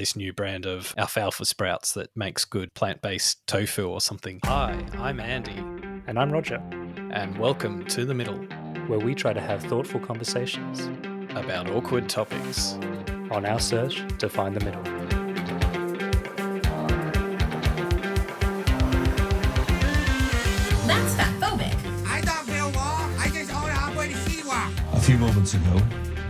this new brand of alfalfa sprouts that makes good plant-based tofu or something. Hi, I'm Andy. And I'm Roger. And welcome to The Middle, where we try to have thoughtful conversations about awkward topics on our search to find the middle. That's fatphobic. I don't feel war. I just order halfway to Siwa. A few moments ago,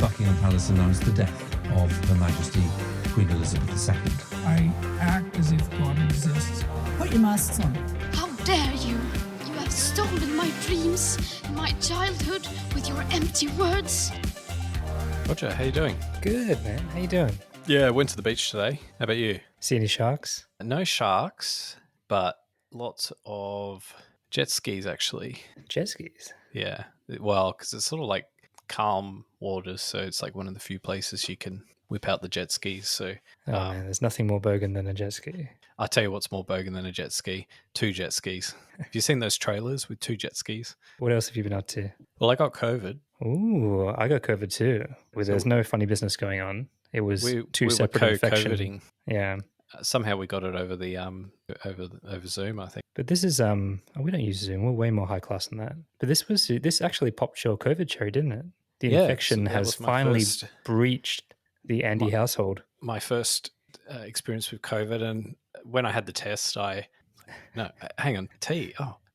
Buckingham Palace announced the death of Her Majesty Queen Elizabeth II. I act as if God exists. Put your masks on. How dare you! You have stolen my dreams, my childhood, with your empty words. Roger, how you doing? Good, man. How you doing? Yeah, I went to the beach today. How about you? See any sharks? No sharks, but lots of jet skis, actually. Jet skis? Yeah. Well, because it's sort of like calm waters, so it's like one of the few places you can whip out the jet skis. So, man, there's nothing more bogan than a jet ski. I'll tell you what's more bogan than a jet ski. 2 jet skis. Have you seen those trailers with 2 jet skis? What else have you been up to? Well, I got COVID. Ooh, I got COVID too. There's no funny business going on. It was two separate infections. Yeah. Somehow we got it over the over Zoom, I think. But this is we don't use Zoom. We're way more high class than that. But this actually popped your COVID cherry, didn't it? The infection has finally breached the Andy household. My first experience with COVID, and when I had the test, hang on,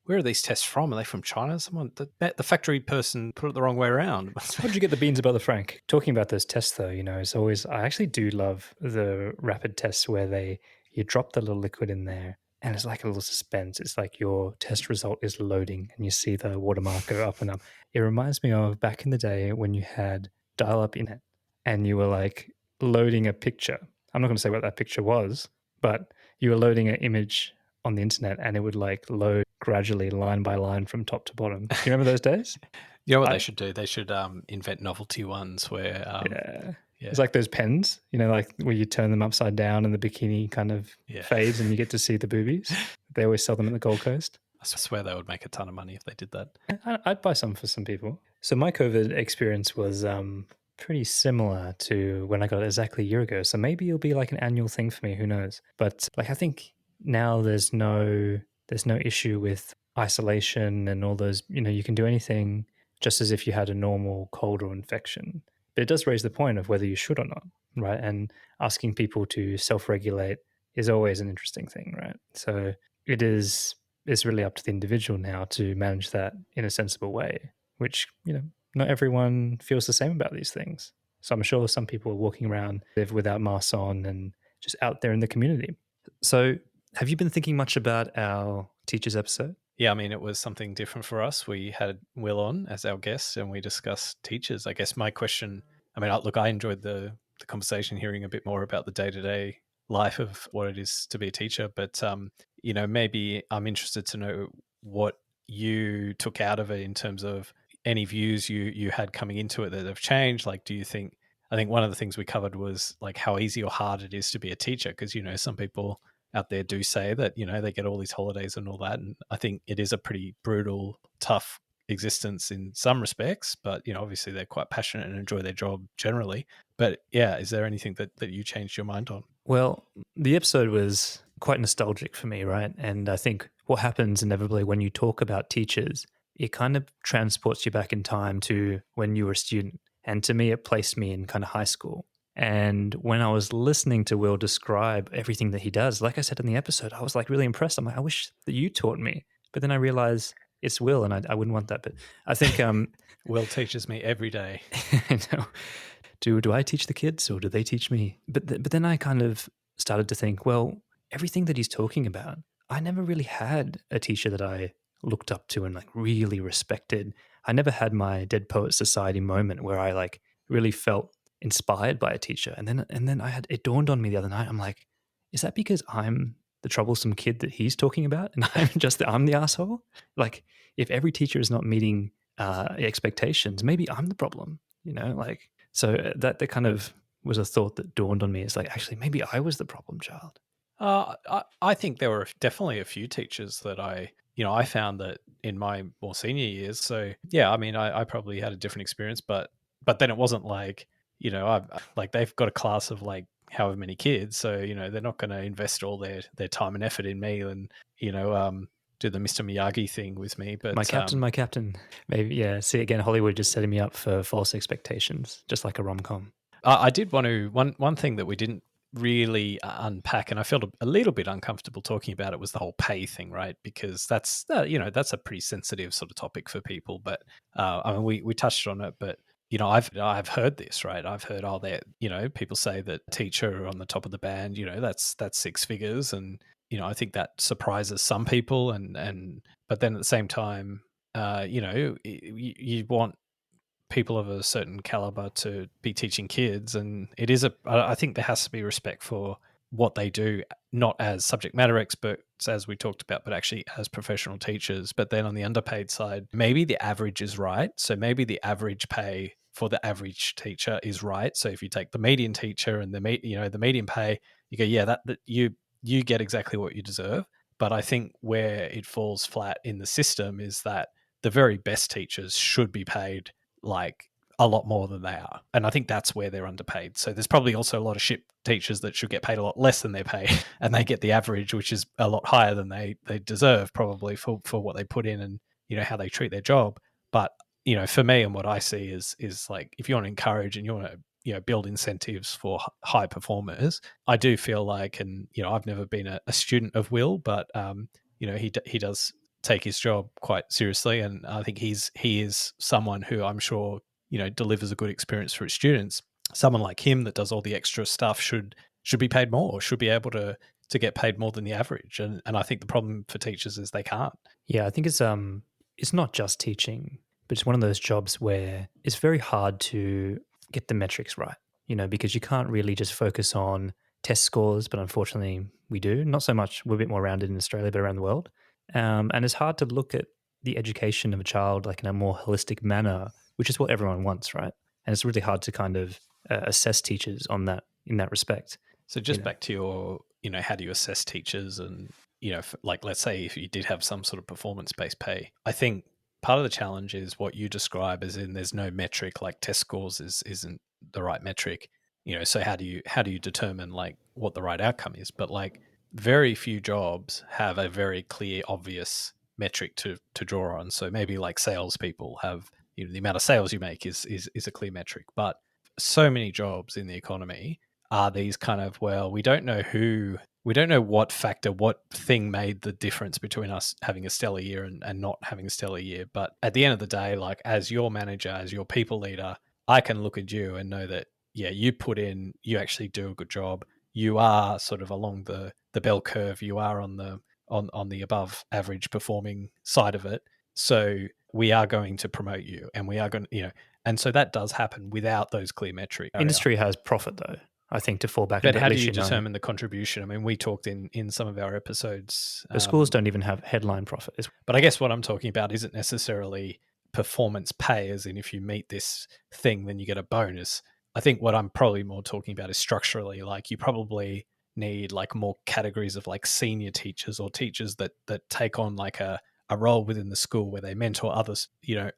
where are these tests from? Are they from China? The factory person put it the wrong way around. How did you get the beans about the Frank? Talking about those tests, though, it's always, I actually do love the rapid tests where you drop the little liquid in there and it's like a little suspense. It's like your test result is loading and you see the watermark go up and up. It reminds me of back in the day when you had dial-up internet and you were like loading a picture. I'm not going to say what that picture was, but you were loading an image on the internet and it would like load gradually line by line from top to bottom. Do you remember those days? You know what they should do? They should invent novelty ones where... Yeah. It's like those pens, like where you turn them upside down and the bikini kind of fades and you get to see the boobies. They always sell them at the Gold Coast. I swear they would make a ton of money if they did that. I'd buy some for some people. So my COVID experience was pretty similar to when I got it exactly a year ago. So maybe it'll be like an annual thing for me. Who knows? But like I think now there's no issue with isolation and all those, you can do anything just as if you had a normal cold or infection. But it does raise the point of whether you should or not, right? And asking people to self-regulate is always an interesting thing, right? So it's really up to the individual now to manage that in a sensible way, which, not everyone feels the same about these things. So I'm sure some people are walking around without masks on and just out there in the community. So have you been thinking much about our teachers episode? Yeah, I mean, it was something different for us. We had Will on as our guest and we discussed teachers. I guess my question, I enjoyed the conversation, hearing a bit more about the day-to-day life of what it is to be a teacher. But, maybe I'm interested to know what you took out of it in terms of any views you had coming into it that have changed. Like, do you think, I think one of the things we covered was like how easy or hard it is to be a teacher. Because, some people out there do say that, they get all these holidays and all that. And I think it is a pretty brutal, tough existence in some respects, but, obviously they're quite passionate and enjoy their job generally. But yeah, is there anything that you changed your mind on? Well, the episode was quite nostalgic for me, right? And I think what happens inevitably when you talk about teachers, it kind of transports you back in time to when you were a student. And to me, it placed me in kind of high school. And when I was listening to Will describe everything that he does, like I said in the episode, I was like really impressed. I'm like, I wish that you taught me. But then I realized it's Will and I wouldn't want that. But I think... Will teaches me every day. I know. Do I teach the kids or do they teach me? But then I kind of started to think, well, everything that he's talking about, I never really had a teacher that I looked up to and like really respected. I never had my Dead Poets Society moment where I like really felt inspired by a teacher. And then it dawned on me the other night. I'm like, is that because I'm the troublesome kid that he's talking about and I'm the asshole? Like if every teacher is not meeting expectations, maybe I'm the problem, so that kind of was a thought that dawned on me. It's like, actually, maybe I was the problem child. I think there were definitely a few teachers that I found that in my more senior years. So yeah, I probably had a different experience, but then it wasn't like, they've got a class of like however many kids, so they're not going to invest all their time and effort in me and do the Mr. Miyagi thing with me. But My captain. Maybe, yeah. See, again, Hollywood just setting me up for false expectations, just like a rom com. I did want to one thing that we didn't really unpack, and I felt a little bit uncomfortable talking about it, was the whole pay thing, right? Because that's that's a pretty sensitive sort of topic for people. But I mean, we touched on it, but I've heard this, right? I've heard that people say that teacher on the top of the band, that's six figures, and I think that surprises some people, and but then at the same time, you want people of a certain caliber to be teaching kids, and I think there has to be respect for what they do, not as subject matter experts as we talked about, but actually as professional teachers. But then on the underpaid side, maybe the average is right. So maybe the average pay for the average teacher is right. So if you take the median teacher and the median pay, you go, yeah, that you get exactly what you deserve. But I think where it falls flat in the system is that the very best teachers should be paid like a lot more than they are. And I think that's where they're underpaid. So there's probably also a lot of shit teachers that should get paid a lot less than they pay, and they get the average, which is a lot higher than they deserve, probably for what they put in and how they treat their job. But for me, and what I see is like, if you want to encourage and you want to build incentives for high performers, I do feel like, and I've never been a student of Will, but he does take his job quite seriously, and I think he is someone who I'm sure delivers a good experience for his students. Someone like him that does all the extra stuff should be paid more, should be able to get paid more than the average. And I think the problem for teachers is they can't. Yeah, I think it's not just teaching, but it's one of those jobs where it's very hard to get the metrics right, because you can't really just focus on test scores, but unfortunately we do. Not so much, we're a bit more rounded in Australia, but around the world. And it's hard to look at the education of a child like in a more holistic manner, which is what everyone wants, right? And it's really hard to kind of assess teachers on that in that respect. So just back to your, how do you assess teachers? And, like, let's say if you did have some sort of performance-based pay, I think part of the challenge is what you describe as in there's no metric, like test scores isn't the right metric. So how do you determine like what the right outcome is? But like very few jobs have a very clear, obvious metric to draw on. So maybe like salespeople have, the amount of sales you make is a clear metric. But so many jobs in the economy are these kind of, well, we don't know what factor, what thing made the difference between us having a stellar year and not having a stellar year. But at the end of the day, like as your manager, as your people leader, I can look at you and know that, yeah, you actually do a good job. You are sort of along the bell curve. You are on the above average performing side of it. So we are going to promote you, and we are going to, and so that does happen without those clear metrics. Industry has profit though, I think, to fall back but into. How do you determine the contribution? I mean, we talked in some of our episodes. The schools don't even have headline profit. But I guess what I'm talking about isn't necessarily performance pay, as in if you meet this thing, then you get a bonus. I think what I'm probably more talking about is structurally, like you probably need like more categories of like senior teachers or teachers that take on like a role within the school where they mentor others,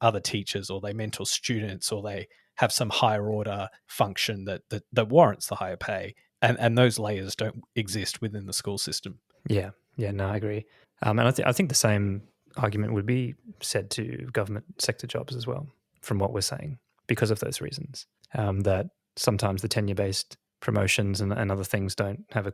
other teachers, or they mentor students, or they have some higher order function that warrants the higher pay. And those layers don't exist within the school system. Yeah, no, I agree. And I think the same argument would be said to government sector jobs as well, from what we're saying, because of those reasons. That sometimes the tenure-based promotions and other things don't have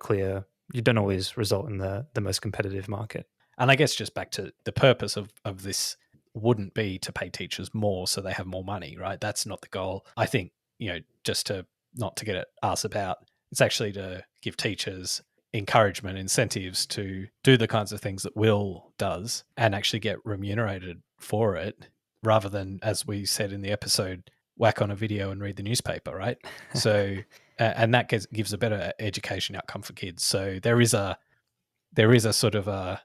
you don't always result in the most competitive market. And I guess just back to the purpose of this wouldn't be to pay teachers more so they have more money, right? That's not the goal. I think, just to not to get it ass about, it's actually to give teachers encouragement, incentives to do the kinds of things that Will does and actually get remunerated for it, rather than, as we said in the episode, whack on a video and read the newspaper, right? So, and that gives a better education outcome for kids. So there is a sort of a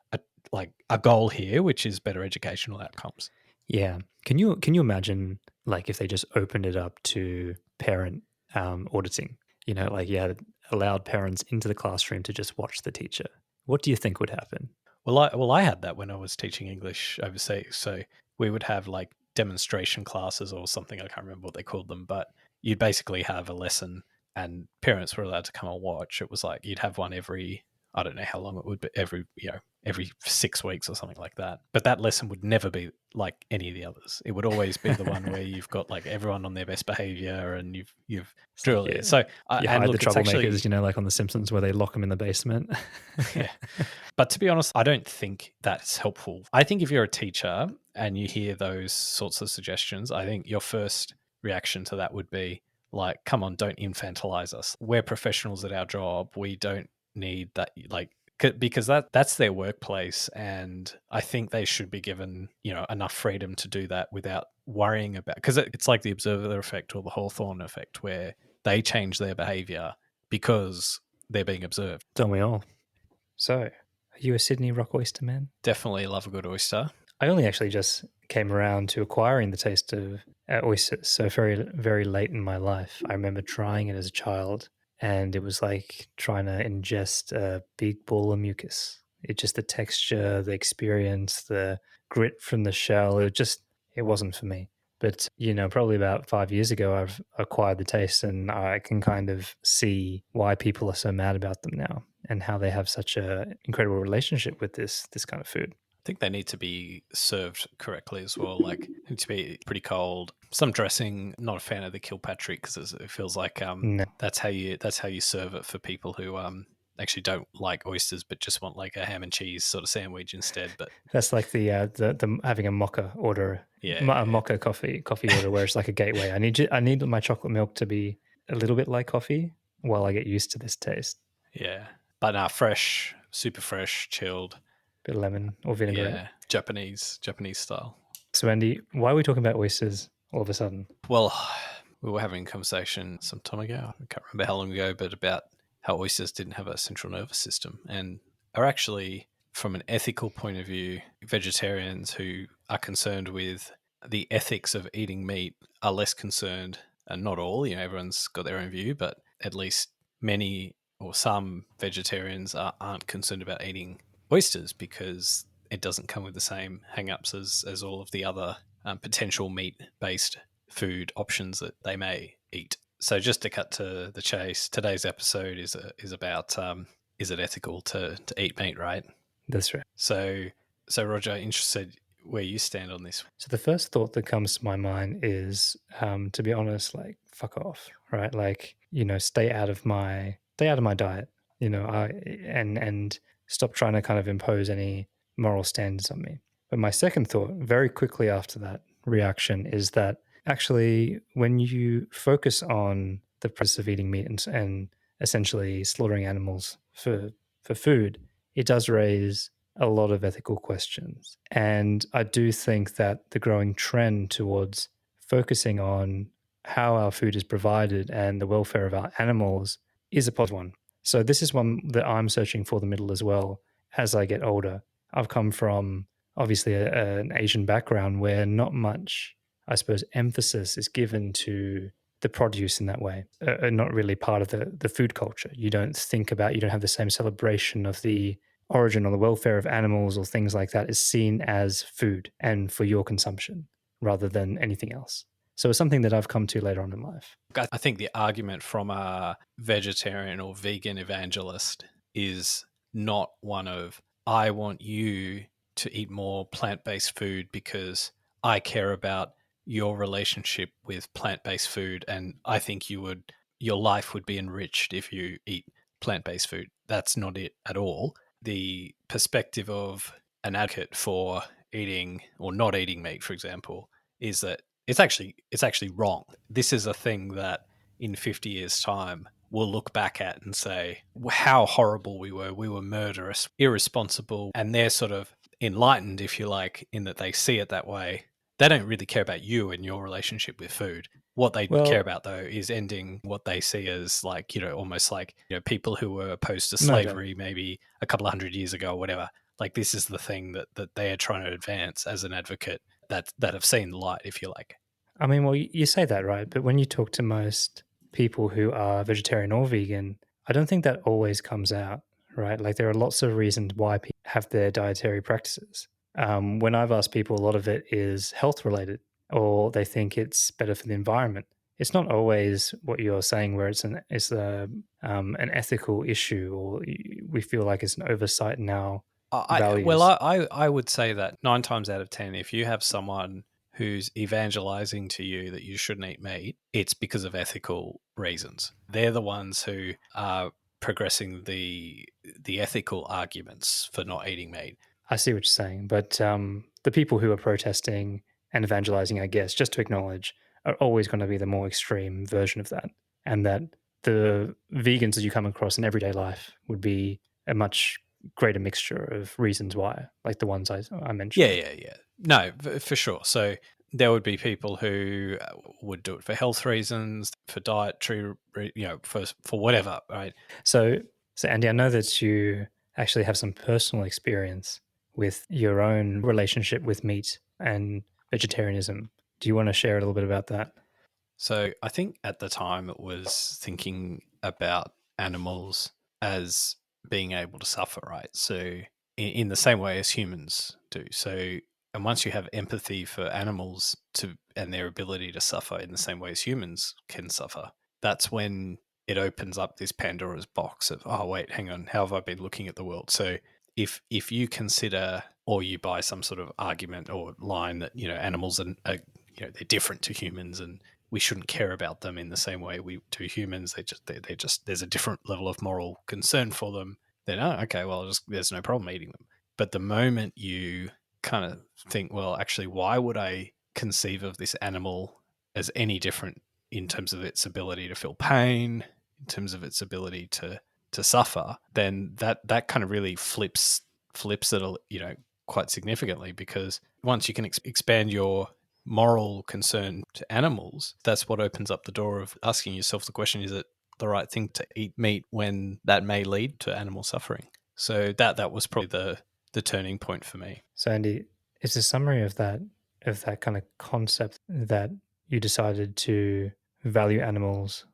goal here, which is better educational outcomes. Yeah. Can you imagine like if they just opened it up to parent auditing? Allowed parents into the classroom to just watch the teacher. What do you think would happen? Well, I had that when I was teaching English overseas. So we would have like demonstration classes or something. I can't remember what they called them, but you'd basically have a lesson and parents were allowed to come and watch, it was like you'd have one every, I don't know how long it would be, every 6 weeks or something like that. But that lesson would never be like any of the others. It would always be the one where you've got like everyone on their best behavior and you've It's like drilled it. So you and hide the look, it's actually, troublemakers, like on The Simpsons where they lock them in the basement. yeah. But to be honest, I don't think that's helpful. I think if you're a teacher and you hear those sorts of suggestions, I think your first reaction to that would be like, come on, don't infantilize us. We're professionals at our job. We don't need that, like, because that's their workplace, and I think they should be given enough freedom to do that without worrying about, because it's like the observer effect or the Hawthorne effect, where they change their behavior because they're being observed. Don't we all? So, are you a Sydney rock oyster man? Definitely love a good oyster. I only actually just came around to acquiring the taste of oysters, so very, very late in my life. I remember trying it as a child, and it was like trying to ingest a big ball of mucus. It just, the texture, the experience, the grit from the shell, it wasn't for me. But, probably about 5 years ago, I've acquired the taste, and I can kind of see why people are so mad about them now and how they have such an incredible relationship with this kind of food. I think they need to be served correctly as well. Like, they need to be pretty cold. Some dressing. Not a fan of the Kilpatrick because it feels like No. that's how you serve it for people who actually don't like oysters but just want like a ham and cheese sort of sandwich instead. But That's like the having a mocha order, Yeah. a mocha coffee order, where it's like a gateway. I need my chocolate milk to be a little bit like coffee while I get used to this taste. yeah, but fresh, super fresh, chilled. Bit of lemon or vinaigrette. Yeah, Japanese style. So Andy, why are we talking about oysters all of a sudden? Well, we were having a conversation some time ago. I can't remember how long ago, but about how oysters didn't have a central nervous system and are actually, from an ethical point of view, vegetarians who are concerned with the ethics of eating meat are less concerned, and not all, everyone's got their own view, but at least many or some vegetarians aren't concerned about eating oysters because it doesn't come with the same hang-ups as all of the other potential meat-based food options that they may eat. So just to cut to the chase, today's episode is about is it ethical to eat meat, right? That's right. So Roger, interested where you stand on this. So the first thought that comes to my mind is, to be honest, like, fuck off, right? Like, stay out of my diet, and stop trying to kind of impose any moral standards on me. But my second thought, very quickly after that reaction, is that actually, when you focus on the process of eating meat and essentially slaughtering animals for food, it does raise a lot of ethical questions. And I do think that the growing trend towards focusing on how our food is provided and the welfare of our animals is a positive one. So this is one that I'm searching for the middle as well as I get older. I've come from obviously an Asian background where not much, I suppose, emphasis is given to the produce in that way, not really part of the food culture. You don't have the same celebration of the origin or the welfare of animals or things like that is seen as food and for your consumption rather than anything else. So it's something that I've come to later on in life. I think the argument from a vegetarian or vegan evangelist is not one of, I want you to eat more plant-based food because I care about your relationship with plant-based food and I think your life would be enriched if you eat plant-based food. That's not it at all. The perspective of an advocate for eating or not eating meat, for example, is that it's actually wrong. This is a thing that in 50 years' time we'll look back at and say how horrible we were. We were murderous, irresponsible, and they're sort of enlightened, if you like, in that they see it that way. They don't really care about you and your relationship with food. What they care about, though, is ending what they see as like, almost like, people who were opposed to slavery maybe a couple of hundred years ago or whatever. Like, this is the thing that they are trying to advance as an advocate that have seen the light, if you like. I mean, well, you say that, right? But when you talk to most people who are vegetarian or vegan, I don't think that always comes out, right? Like, there are lots of reasons why people have their dietary practices. When I've asked people, a lot of it is health related, or they think it's better for the environment. it's not always what you're saying where an ethical issue, or we feel like it's an oversight in our values. I would say that 9 times out of 10, if you have someone who's evangelizing to you that you shouldn't eat meat, it's because of ethical reasons. They're the ones who are progressing the ethical arguments for not eating meat. I see what you're saying, but the people who are protesting and evangelizing, I guess, just to acknowledge, are always going to be the more extreme version of that, and that the vegans that you come across in everyday life would be a much greater mixture of reasons why, like the ones I mentioned. Yeah. No, for sure. So there would be people who would do it for health reasons, for dietary, for whatever, right? So Andy, I know that you actually have some personal experience with your own relationship with meat and vegetarianism. Do you want to share a little bit about that? So I think at the time it was thinking about animals as being able to suffer, right? So in the same way as humans do. So, and once you have empathy for animals and their ability to suffer in the same way as humans can suffer, that's when it opens up this Pandora's box of, oh wait, hang on, how have I been looking at the world? So if you consider, or you buy some sort of argument or line that animals are they're different to humans and we shouldn't care about them in the same way we do humans. They just there's a different level of moral concern for them. Then okay, well, there's no problem eating them. But the moment you kind of think, well, actually, why would I conceive of this animal as any different in terms of its ability to feel pain, in terms of its ability to suffer? Then that kind of really flips it, quite significantly, because once you can expand your moral concern to animals, that's what opens up the door of asking yourself the question, is it the right thing to eat meat when that may lead to animal suffering? So that was probably the turning point for me. So Andy, it's a summary of that kind of concept that you decided to value animals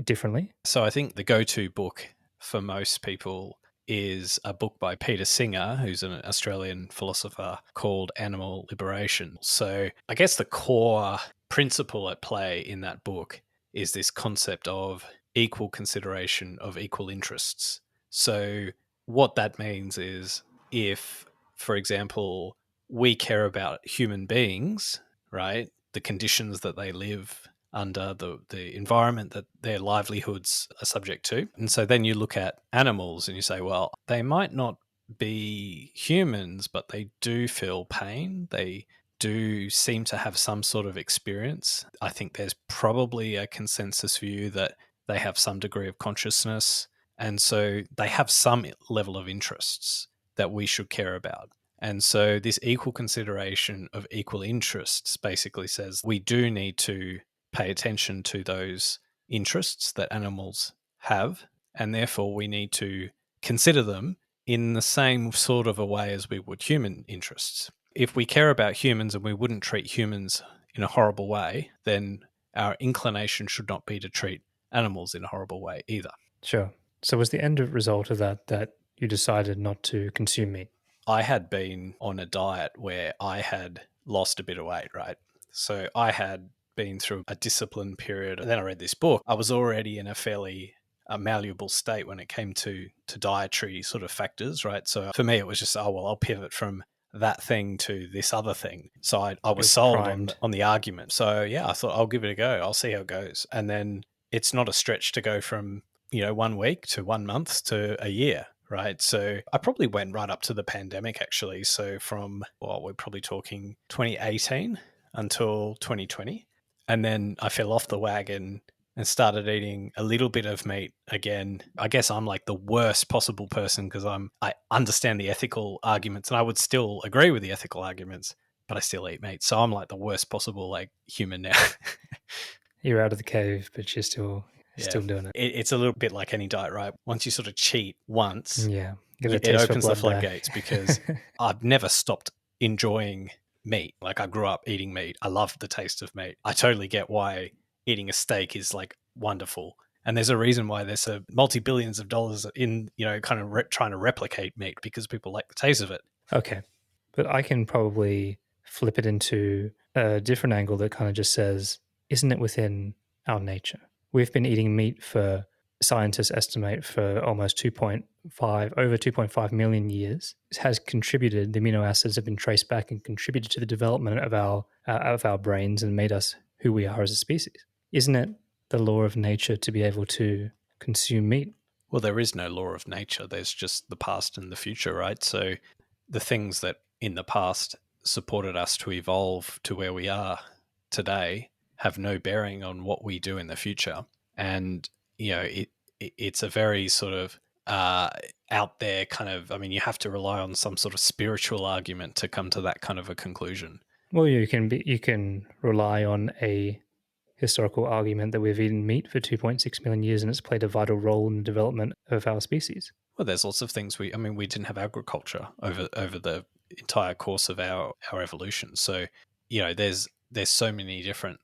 differently. So I think the go-to book for most people is a book by Peter Singer, who's an Australian philosopher, called Animal Liberation. So I guess the core principle at play in that book is this concept of equal consideration of equal interests. So what that means is, if, for example, we care about human beings, right, the conditions that they live under, the environment that their livelihoods are subject to. And so then you look at animals and you say, well, they might not be humans, but they do feel pain. They do seem to have some sort of experience. I think there's probably a consensus view that they have some degree of consciousness. And so they have some level of interests that we should care about. And so this equal consideration of equal interests basically says we do need to pay attention to those interests that animals have, and therefore we need to consider them in the same sort of a way as we would human interests. If we care about humans and we wouldn't treat humans in a horrible way, then our inclination should not be to treat animals in a horrible way either. Sure. So was the end result of that you decided not to consume meat? I had been on a diet where I had lost a bit of weight, right? So I had been through a discipline period, and then I read this book. I was already in a fairly malleable state when it came to dietary sort of factors, right? So for me, it was just, oh, well, I'll pivot from that thing to this other thing. So I was sold on the argument. So yeah, I thought I'll give it a go. I'll see how it goes. And then it's not a stretch to go from, 1 week to 1 month to a year, right? So I probably went right up to the pandemic, actually. So from, well, we're probably talking 2018 until 2020. And then I fell off the wagon and started eating a little bit of meat again. I guess I'm like the worst possible person because I understand the ethical arguments, and I would still agree with the ethical arguments, but I still eat meat. So I'm like the worst possible human now. You're out of the cave, but you're still doing it. It's a little bit like any diet, right? Once you sort of cheat once, Yeah, it opens the floodgates because I've never stopped enjoying meat. Like, I grew up eating meat. I love the taste of meat. I totally get why eating a steak is wonderful. And there's a reason why there's multi-billions of dollars in, kind of trying to replicate meat, because people like the taste of it. Okay. But I can probably flip it into a different angle that kind of just says, isn't it within our nature. We've been eating meat for, scientists estimate, for almost 2.5, over 2.5 million years. It has contributed, the amino acids have been traced back and contributed to the development of our brains and made us who we are as a species. Isn't it the law of nature to be able to consume meat? Well, there is no law of nature. There's just the past and the future, right? So the things that in the past supported us to evolve to where we are today have no bearing on what we do in the future. And, it's a very sort of out there kind of, I mean, you have to rely on some sort of spiritual argument to come to that kind of a conclusion. Well, you can rely on a historical argument that we've eaten meat for 2.6 million years and it's played a vital role in the development of our species. Well, there's lots of things we didn't have agriculture over the entire course of our evolution. So, there's so many different,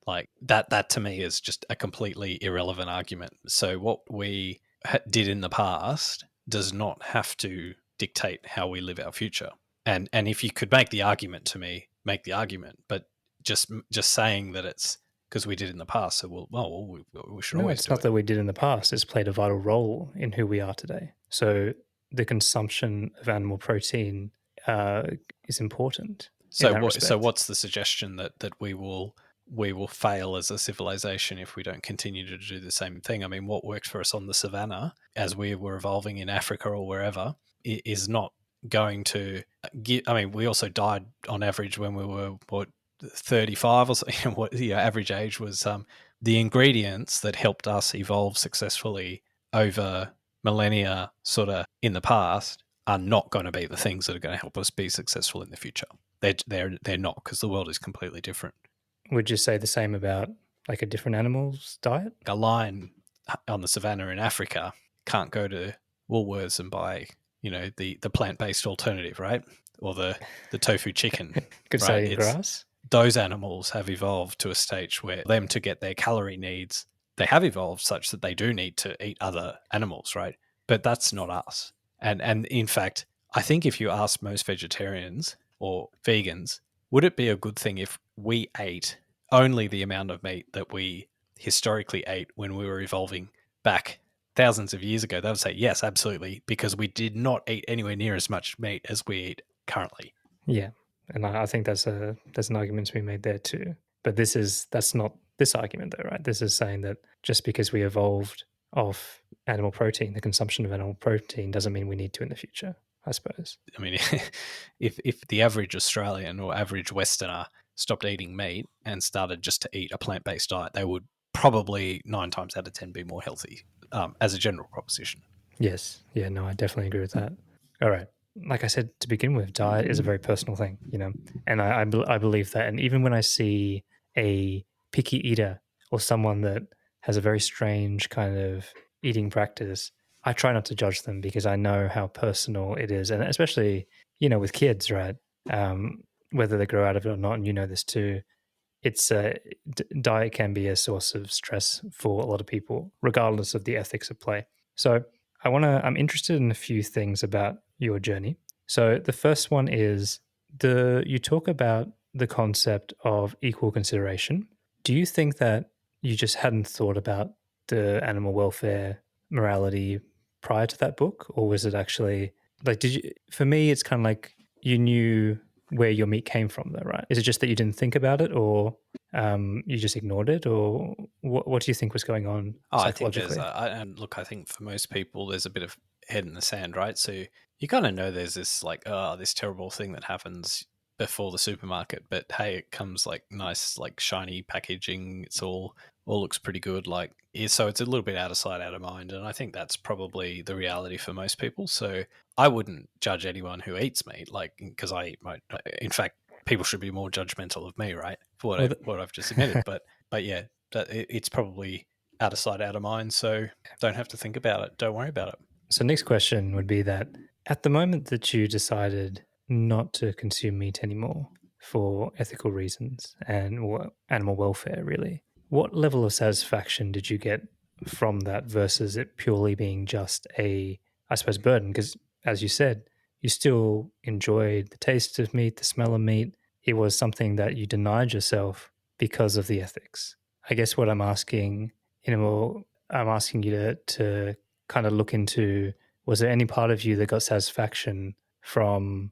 like that to me is just a completely irrelevant argument. So what we did in the past does not have to dictate how we live our future. And if you could make the argument to me, make the argument, but just saying that it's because we did in the past, so we should No, always it's do not it. that we did in the past. It's played a vital role in who we are today. So the consumption of animal protein is important. So what's the suggestion that we will fail as a civilization if we don't continue to do the same thing? I mean, what worked for us on the savannah as we were evolving in Africa or wherever is not going to give. I mean, we also died on average when we were 35 or something. What the average age was. The ingredients that helped us evolve successfully over millennia, sort of in the past, are not going to be the things that are going to help us be successful in the future. They're not, because the world is completely different. Would you say the same about like a different animal's diet? A lion on the savannah in Africa can't go to Woolworths and buy, the plant-based alternative, right? Or the tofu chicken. Could right? say in grass. Those animals have evolved to a stage where them to get their calorie needs, they have evolved such that they do need to eat other animals, right? But that's not us. And in fact, I think if you ask most vegetarians or vegans, would it be a good thing if we ate only the amount of meat that we historically ate when we were evolving back thousands of years ago? They would say, yes, absolutely, because we did not eat anywhere near as much meat as we eat currently. Yeah. And I think there's an argument to be made there too. But that's not this argument though, right? This is saying that just because we evolved off animal protein, the consumption of animal protein doesn't mean we need to in the future, I suppose. I mean, if the average Australian or average Westerner stopped eating meat and started just to eat a plant-based diet, they would probably 9 times out of 10 be more healthy, as a general proposition. Yes. Yeah, no, I definitely agree with that. All right. Like I said to begin with, diet is a very personal thing, and I believe that. And even when I see a picky eater or someone that has a very strange kind of eating practice, I try not to judge them because I know how personal it is. And especially, with kids, right? Whether they grow out of it or not, and this too, it's diet can be a source of stress for a lot of people, regardless of the ethics at play. So I'm interested in a few things about your journey. So the first one is you talk about the concept of equal consideration. Do you think that you just hadn't thought about the animal welfare morality prior to that book, or was it actually like, for me, it's kind of like you knew where your meat came from though, right? Is it just that you didn't think about it, or you just ignored it, or what do you think was going on psychologically? I think for most people, there's a bit of head in the sand, right? So you kind of know there's this like, this terrible thing that happens before the supermarket, but hey, it comes like nice, like shiny packaging. It's all looks pretty good. Like, so it's a little bit out of sight, out of mind. And I think that's probably the reality for most people. So I wouldn't judge anyone who eats meat, like, because I eat my, in fact, people should be more judgmental of me, right? For what I've just admitted. but yeah, it's probably out of sight, out of mind. So don't have to think about it. Don't worry about it. So next question would be that at the moment that you decided not to consume meat anymore for ethical reasons and animal welfare, really, what level of satisfaction did you get from that versus it purely being just a, I suppose, burden? Because as you said, you still enjoyed the taste of meat, the smell of meat. It was something that you denied yourself because of the ethics. I guess what I'm asking, I'm asking you to kind of look into, was there any part of you that got satisfaction from,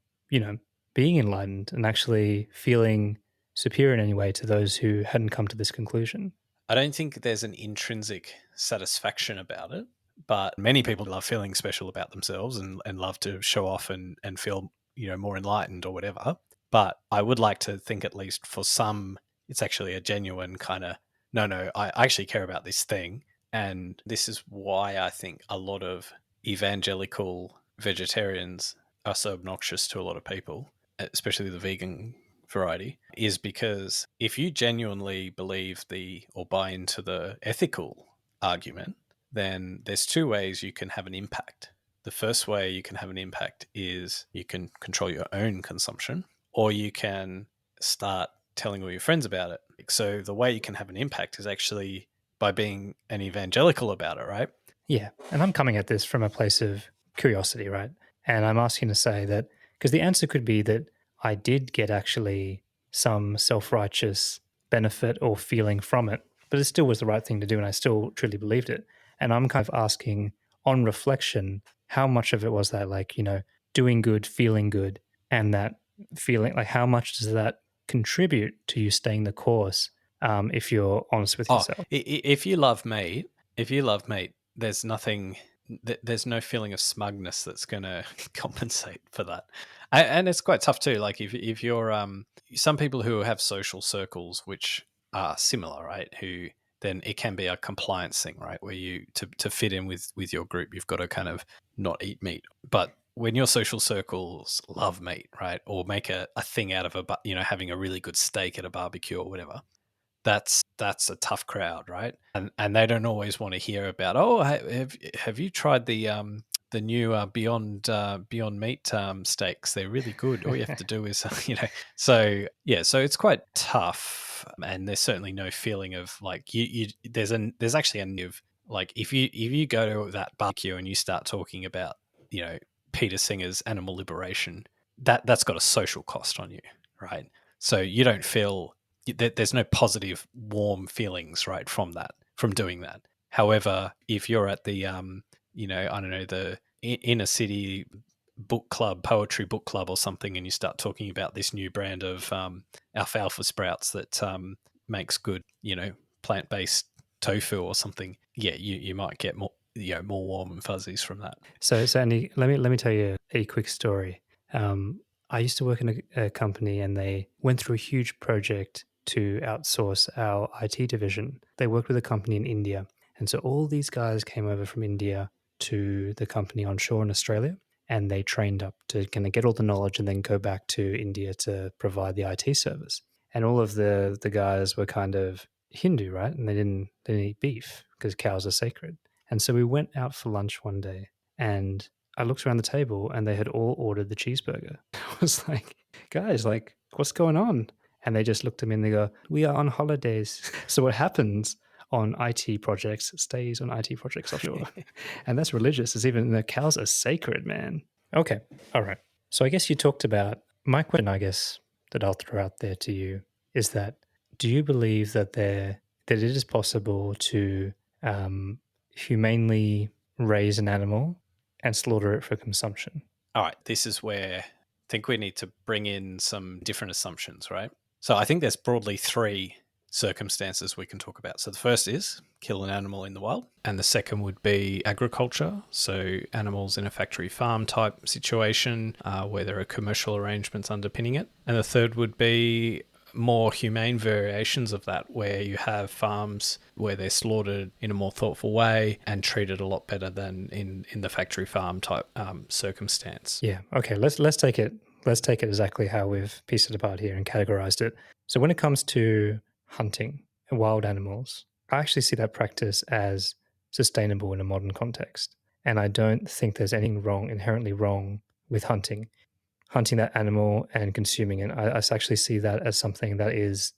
being enlightened and actually feeling superior in any way to those who hadn't come to this conclusion? I don't think there's an intrinsic satisfaction about it, but many people love feeling special about themselves and love to show off and feel, more enlightened or whatever. But I would like to think, at least for some, it's actually a genuine kind of, no, I actually care about this thing. And this is why I think a lot of evangelical vegetarians are so obnoxious to a lot of people, especially the vegan variety, is because if you genuinely believe or buy into the ethical argument, then there's two ways you can have an impact. The first way you can have an impact is you can control your own consumption, or you can start telling all your friends about it. So the way you can have an impact is actually by being an evangelical about it, right? Yeah. And I'm coming at this from a place of curiosity, right? And I'm asking to say that, because the answer could be that I did get actually some self righteous benefit or feeling from it, but it still was the right thing to do. And I still truly believed it. And I'm kind of asking, on reflection, how much of it was that, like, doing good, feeling good, and that feeling, like, how much does that contribute to you staying the course, if you're honest with yourself? If you love meat, there's nothing, there's no feeling of smugness that's going to compensate for that. And it's quite tough too. Like if you're, some people who have social circles which are similar, right? Who then it can be a compliance thing, right? Where you, to fit in with your group, you've got to kind of not eat meat. But when your social circles love meat, right? Or make a thing out of having a really good steak at a barbecue or whatever, that's a tough crowd, right? And they don't always want to hear about, oh, have you tried the new Beyond Meat steaks? They're really good. All you have to do is so yeah, so it's quite tough, and there's certainly no feeling of like there's actually a new, like if you go to that barbecue and you start talking about Peter Singer's animal liberation, that's got a social cost on you, right? So you don't feel, there's no positive, warm feelings, right, from doing that. However, if you're at the, I don't know, the inner city book club, poetry book club or something, and you start talking about this new brand of alfalfa sprouts that makes good, plant-based tofu or something, yeah, you might get more, more warm and fuzzies from that. So Andy, let me tell you a quick story. I used to work in a company, and they went through a huge project to outsource our IT division. They worked with a company in India, and so all these guys came over from India to the company onshore in Australia, and they trained up to kind of get all the knowledge and then go back to India to provide the IT service. And all of the guys were kind of Hindu, right? And they didn't eat beef because cows are sacred. And so we went out for lunch one day, and I looked around the table and they had all ordered the cheeseburger. I was like, guys, like, what's going on? And they just looked at me and they go, we are on holidays. So what happens on IT projects stays on IT projects offshore. And that's religious. It's even, the cows are sacred, man. Okay. All right. So I guess you talked about, my question, I guess, that I'll throw out there to you is that, do you believe that that it is possible to humanely raise an animal and slaughter it for consumption? All right, this is where I think we need to bring in some different assumptions, right? So I think there's broadly three circumstances we can talk about. So the first is kill an animal in the wild, and the second would be agriculture, so animals in a factory farm type situation where there are commercial arrangements underpinning it, and the third would be more humane variations of that, where you have farms where they're slaughtered in a more thoughtful way and treated a lot better than in the factory farm type circumstance. Yeah. Okay. Let's take it exactly how we've pieced it apart here and categorized it. So when it comes to hunting and wild animals, I actually see that practice as sustainable in a modern context, and I don't think there's anything inherently wrong with hunting that animal and consuming it. I actually see that as something that is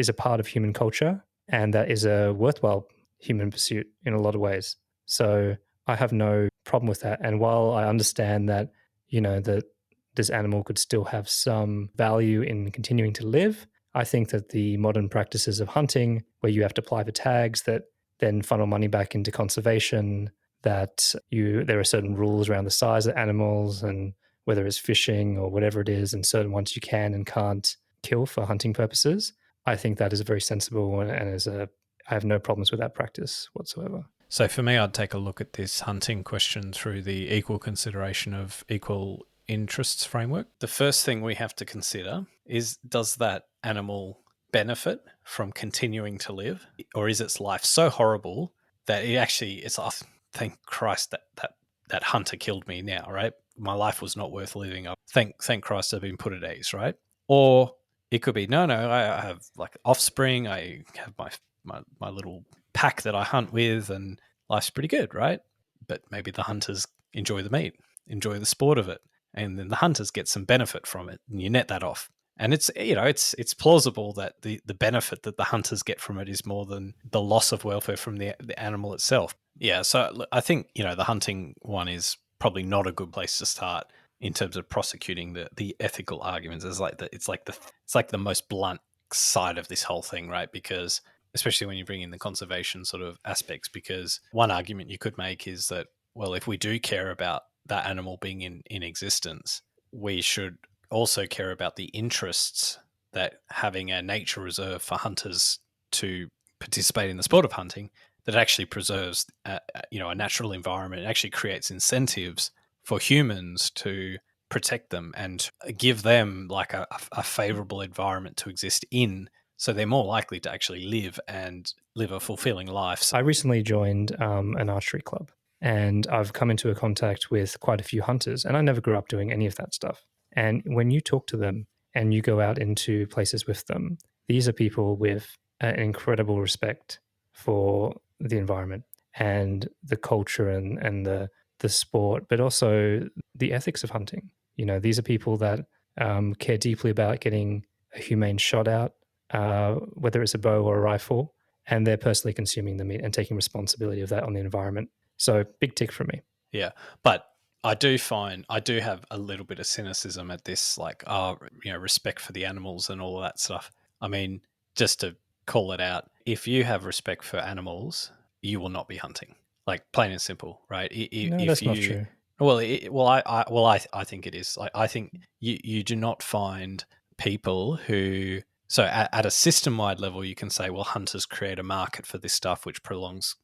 a part of human culture, and that is a worthwhile human pursuit in a lot of ways. So I have no problem with that. And while I understand that, that this animal could still have some value in continuing to live, I think that the modern practices of hunting, where you have to apply for tags that then funnel money back into conservation, that there are certain rules around the size of animals and whether it's fishing or whatever it is, and certain ones you can and can't kill for hunting purposes. I think that is a very sensible and I have no problems with that practice whatsoever. So for me, I'd take a look at this hunting question through the equal consideration of equal interests framework. The first thing we have to consider is, does that animal benefit from continuing to live, or is its life so horrible that it's like, thank Christ that hunter killed me now, right? My life was not worth living. Thank Christ I've been put at ease, right? Or it could be, no, I have like offspring. I have my little pack that I hunt with, and life's pretty good, right? But maybe the hunters enjoy the meat, enjoy the sport of it, and then the hunters get some benefit from it, and you net that off. And it's plausible that the benefit that the hunters get from it is more than the loss of welfare from the animal itself. Yeah, so I think the hunting one is probably not a good place to start in terms of prosecuting the ethical arguments. It's like the most blunt side of this whole thing, right? Because especially when you bring in the conservation sort of aspects, because one argument you could make is that, well, if we do care about that animal being in existence, we should also care about the interests that having a nature reserve for hunters to participate in the sport of hunting, that actually preserves a natural environment. It actually creates incentives for humans to protect them and give them like a favorable environment to exist in, so they're more likely to actually live a fulfilling life. I recently joined an archery club, and I've come into contact with quite a few hunters, and I never grew up doing any of that stuff. And when you talk to them and you go out into places with them, these are people with an incredible respect for the environment and the culture and the sport, but also the ethics of hunting. These are people that care deeply about getting a humane shot out, whether it's a bow or a rifle, and they're personally consuming the meat and taking responsibility of that on the environment. So big tick for me. Yeah, but I do have a little bit of cynicism at this, like, respect for the animals and all of that stuff. I mean, just to call it out, if you have respect for animals, you will not be hunting. Like, plain and simple, right? No, that's not true. I think it is. Like, I think you do not find people who. So at a system-wide level, you can say, well, hunters create a market for this stuff, which prolongs,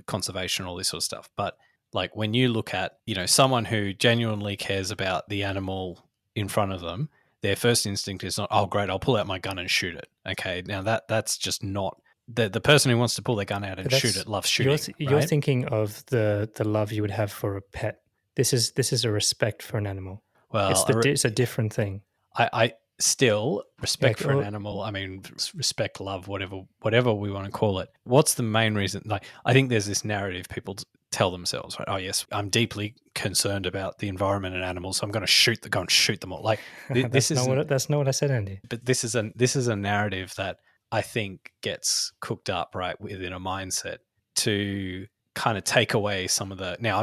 conservation, all this sort of stuff. But like when you look at, someone who genuinely cares about the animal in front of them, their first instinct is not, oh, great, I'll pull out my gun and shoot it. Okay, now that's just not the person who wants to pull their gun out and shoot it loves shooting. You're thinking of the love you would have for a pet. This is a respect for an animal. Well, it's a different thing. I still respect for an animal. I mean, respect, love, whatever we want to call it. What's the main reason? Like, I think there's this narrative people tell themselves, right? Oh yes, I'm deeply concerned about the environment and animals, so I'm going to go and shoot them all. Like, that's not what I said, Andy. But this is a narrative that I think gets cooked up right within a mindset to kind of take away some of the. Now,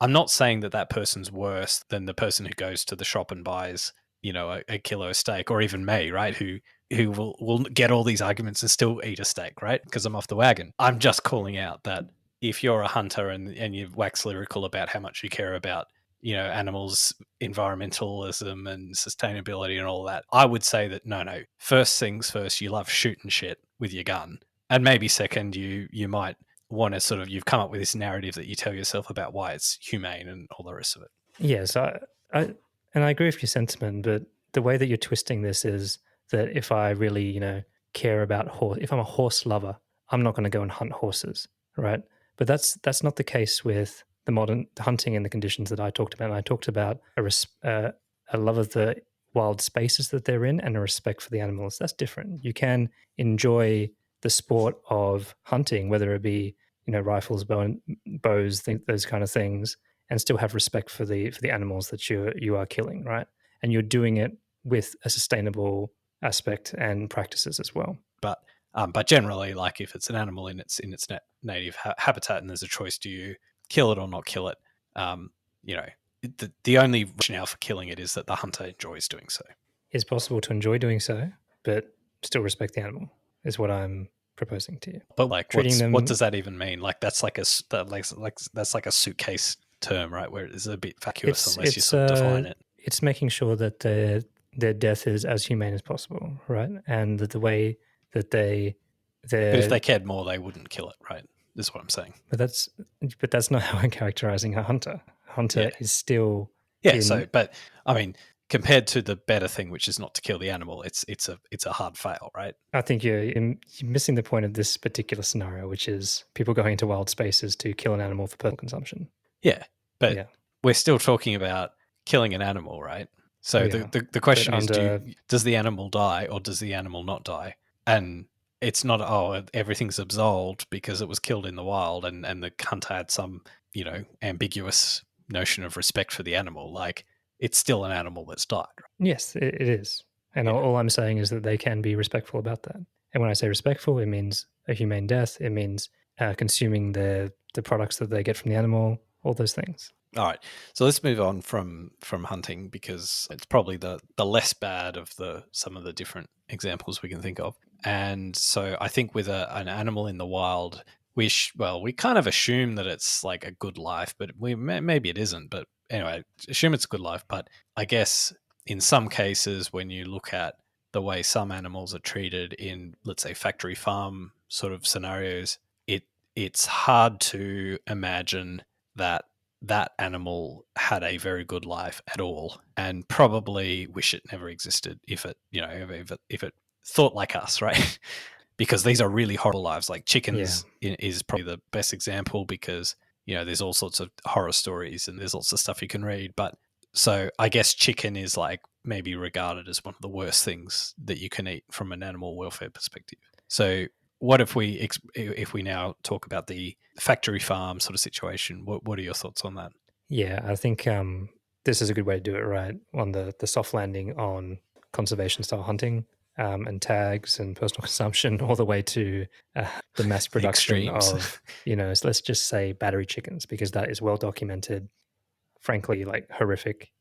I'm not saying that person's worse than the person who goes to the shop and buys, a kilo of steak, or even me, right? Who will get all these arguments and still eat a steak, right? Because I'm off the wagon. I'm just calling out that if you're a hunter and you wax lyrical about how much you care about, animals, environmentalism and sustainability and all that, I would say that no. First things first, you love shooting shit with your gun. And maybe second, you might want to sort of, you've come up with this narrative that you tell yourself about why it's humane and all the rest of it. Yes, I agree with your sentiment, but the way that you're twisting this is that if I really, care about if I'm a horse lover, I'm not going to go and hunt horses, right? But that's not the case with the modern hunting and the conditions that I talked about. And I talked about a love of the wild spaces that they're in and a respect for the animals. That's different. You can enjoy the sport of hunting, whether it be, rifles, bows, those kind of things, and still have respect for the animals that you are killing, right? And you're doing it with a sustainable aspect and practices as well. But generally, like if it's an animal in its native habitat and there's a choice, do you kill it or not kill it? The only rationale for killing it is that the hunter enjoys doing so. It's possible to enjoy doing so, but still respect the animal is what I'm proposing to you. But like, Treating them, what does that even mean? Like, that's like that's like a suitcase term, right? Where it's a bit vacuous unless you sort of define it. it's making sure that their death is as humane as possible, right? And that the way that But if they're they cared more, they wouldn't kill it, right? Is what I'm saying. but that's not how I'm characterizing a hunter. Hunter Yeah. is still Yeah. in. So, but I mean, compared to the better thing, which is not to kill the animal, it's a hard fail, right? I think you're missing the point of this particular scenario, which is people going into wild spaces to kill an animal for personal consumption. Yeah, but Yeah. we're still talking about killing an animal, right? So Yeah. the question is, under- does the animal die or does the animal not die? And it's not, everything's absolved because it was killed in the wild and the hunter had some, ambiguous notion of respect for the animal. Like, it's still an animal that's died. Yes, it is. And Yeah. all I'm saying is that they can be respectful about that. And when I say respectful, it means a humane death. It means consuming the products that they get from the animal, all those things. All right, so let's move on from hunting because it's probably the less bad of some of the different examples we can think of. And so I think with an animal in the wild, we kind of assume that it's like a good life, but maybe it isn't. But anyway, assume it's a good life. But I guess in some cases, when you look at the way some animals are treated in, let's say, factory farm sort of scenarios, it's hard to imagine that animal had a very good life at all, and probably wish it never existed if it, if it thought like us, right? Because these are really horrible lives. Like chickens is probably the best example because there's all sorts of horror stories and there's lots of stuff you can read. But so I guess chicken is like maybe regarded as one of the worst things that you can eat from an animal welfare perspective. So what if we now talk about the factory farm sort of situation? What are your thoughts on that? Yeah, I think this is a good way to do it, right? On the soft landing on conservation style hunting and tags and personal consumption, all the way to the mass production Extremes. of, so let's just say battery chickens, because that is well documented, frankly, like horrific,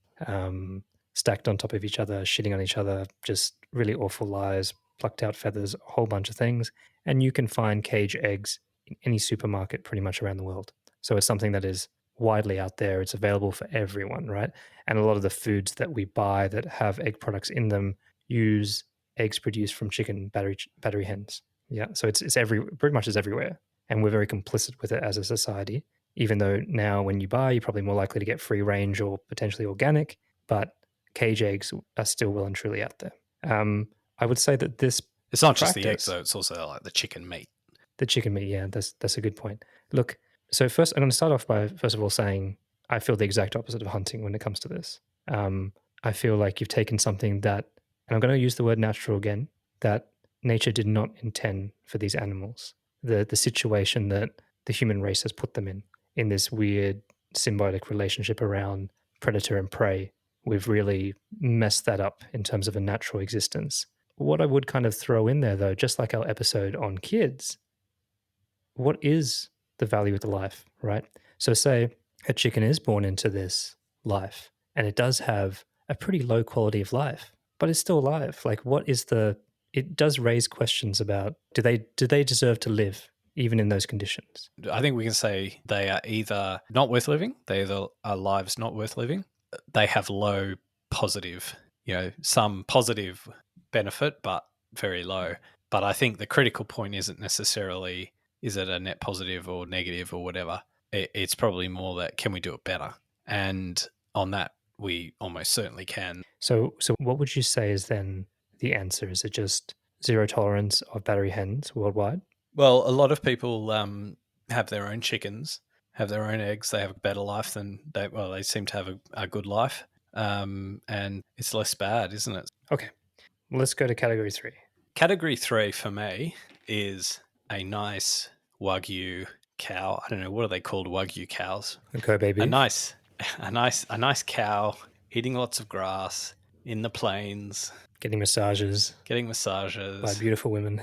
stacked on top of each other, shitting on each other, just really awful lies, plucked out feathers, a whole bunch of things. And you can find cage eggs in any supermarket pretty much around the world. So it's something that is widely out there. It's available for everyone, right? And a lot of the foods that we buy that have egg products in them use eggs produced from chicken battery hens. Yeah, so it's pretty much is everywhere, and we're very complicit with it as a society. Even though now, when you buy, you're probably more likely to get free range or potentially organic, but cage eggs are still well and truly out there. I would say that this it's not just the eggs though; it's also like the chicken meat. The chicken meat, yeah, that's a good point. Look, so first, I'm going to start off by first of all saying I feel the exact opposite of hunting when it comes to this. I feel like you've taken something that, and I'm going to use the word natural again, that nature did not intend for these animals. The situation that the human race has put them in this weird symbiotic relationship around predator and prey, we've really messed that up in terms of a natural existence. What I would kind of throw in there, though, just like our episode on kids, what is the value of the life, right? So say a chicken is born into this life and it does have a pretty low quality of life, but it's still alive. Like, it does raise questions about, do they deserve to live even in those conditions? I think we can say they are either not worth living, they either are lives not worth living, they have low positive, some positive benefit, but very low. But I think the critical point isn't necessarily, is it a net positive or negative or whatever? It's probably more that, can we do it better? And on that, we almost certainly can. So what would you say is then the answer? Is it just zero tolerance of battery hens worldwide? Well, a lot of people have their own chickens, have their own eggs. They have a better life than they seem to have a good life. And it's less bad, isn't it? Okay, let's go to category 3. Category 3 for me is a nice Wagyu cow. I don't know, what are they called? Wagyu cows. A Kobe beef. A nice cow eating lots of grass in the plains, getting massages by beautiful women,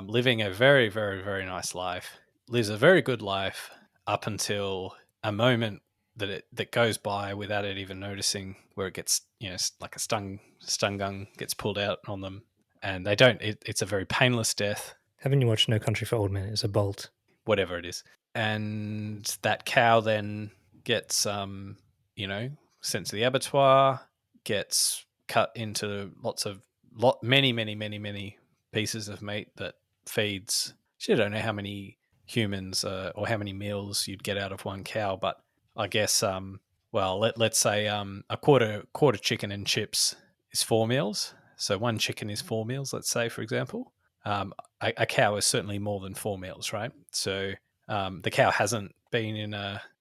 living a very, very, very nice life. Lives a very good life up until a moment that goes by without it even noticing, where it gets, like a stun gun gets pulled out on them, and they don't. It's a very painless death, Haven't you watched No Country for Old Men? It's a bolt. whatever it is. And that cow then gets, sent to the abattoir, gets cut into many pieces of meat that feeds. I don't know how many humans or how many meals you'd get out of one cow, but I guess, let's say a quarter chicken and chips is 4 meals. So one chicken is 4 meals, let's say, for example. A cow is certainly more than 4 meals, right? So the cow hasn't been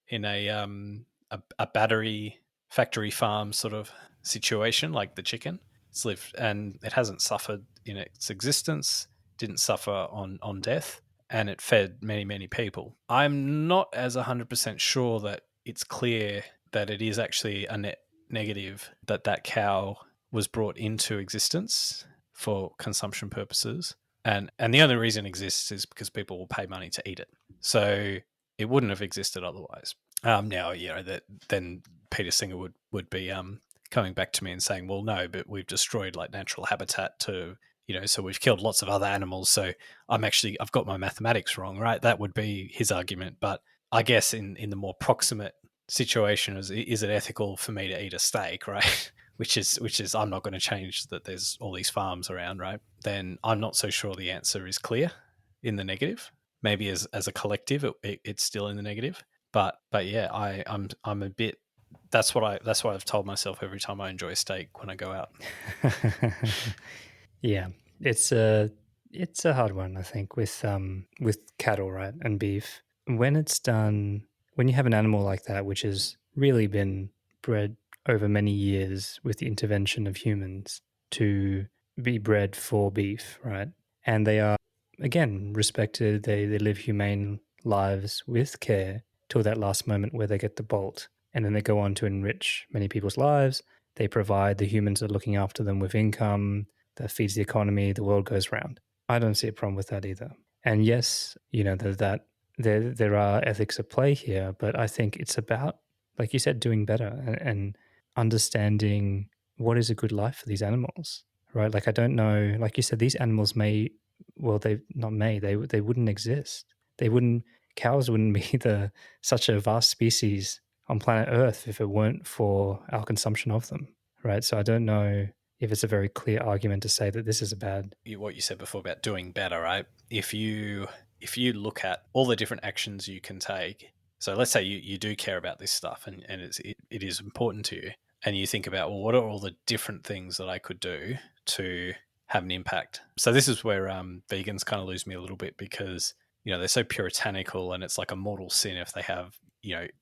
in a battery factory farm sort of situation like the chicken. It's lived and it hasn't suffered in its existence, didn't suffer on death, and it fed many people. I'm not as 100% sure that it's clear that it is actually a net negative that cow was brought into existence for consumption purposes. And the only reason it exists is because people will pay money to eat it. So it wouldn't have existed otherwise. Now, that then Peter Singer would be coming back to me and saying, well, no, but we've destroyed like natural habitat to, so we've killed lots of other animals. So I've got my mathematics wrong, right? That would be his argument. But I guess in the more proximate situation, is it ethical for me to eat a steak, right? which is I'm not going to change that there's all these farms around, right? Then I'm not so sure the answer is clear in the negative. Maybe as a collective, it's still in the negative. But yeah, I'm a bit. That's what I've told myself every time I enjoy steak when I go out. Yeah, it's a hard one, I think, with cattle, right, and beef. When it's done, when you have an animal like that, which has really been bred over many years with the intervention of humans to be bred for beef, right, and they are again respected. They live humane lives with care till that last moment where they get the bolt, and then they go on to enrich many people's lives. They provide the humans that are looking after them with income that feeds the economy. The world goes round. I don't see a problem with that either. And yes, there are ethics at play here, but I think it's about, like you said, doing better and understanding what is a good life for these animals, right? Like I don't know, like you said, these animals they wouldn't exist. Cows wouldn't be such a vast species on planet Earth if it weren't for our consumption of them, right? So I don't know if it's a very clear argument to say that this is a bad. What you said before about doing better, right? If you look at all the different actions you can take, so let's say you do care about this stuff and it is important to you, and you think about, well, what are all the different things that I could do to have an impact? So this is where vegans kind of lose me a little bit, because they're so puritanical and it's like a mortal sin if they have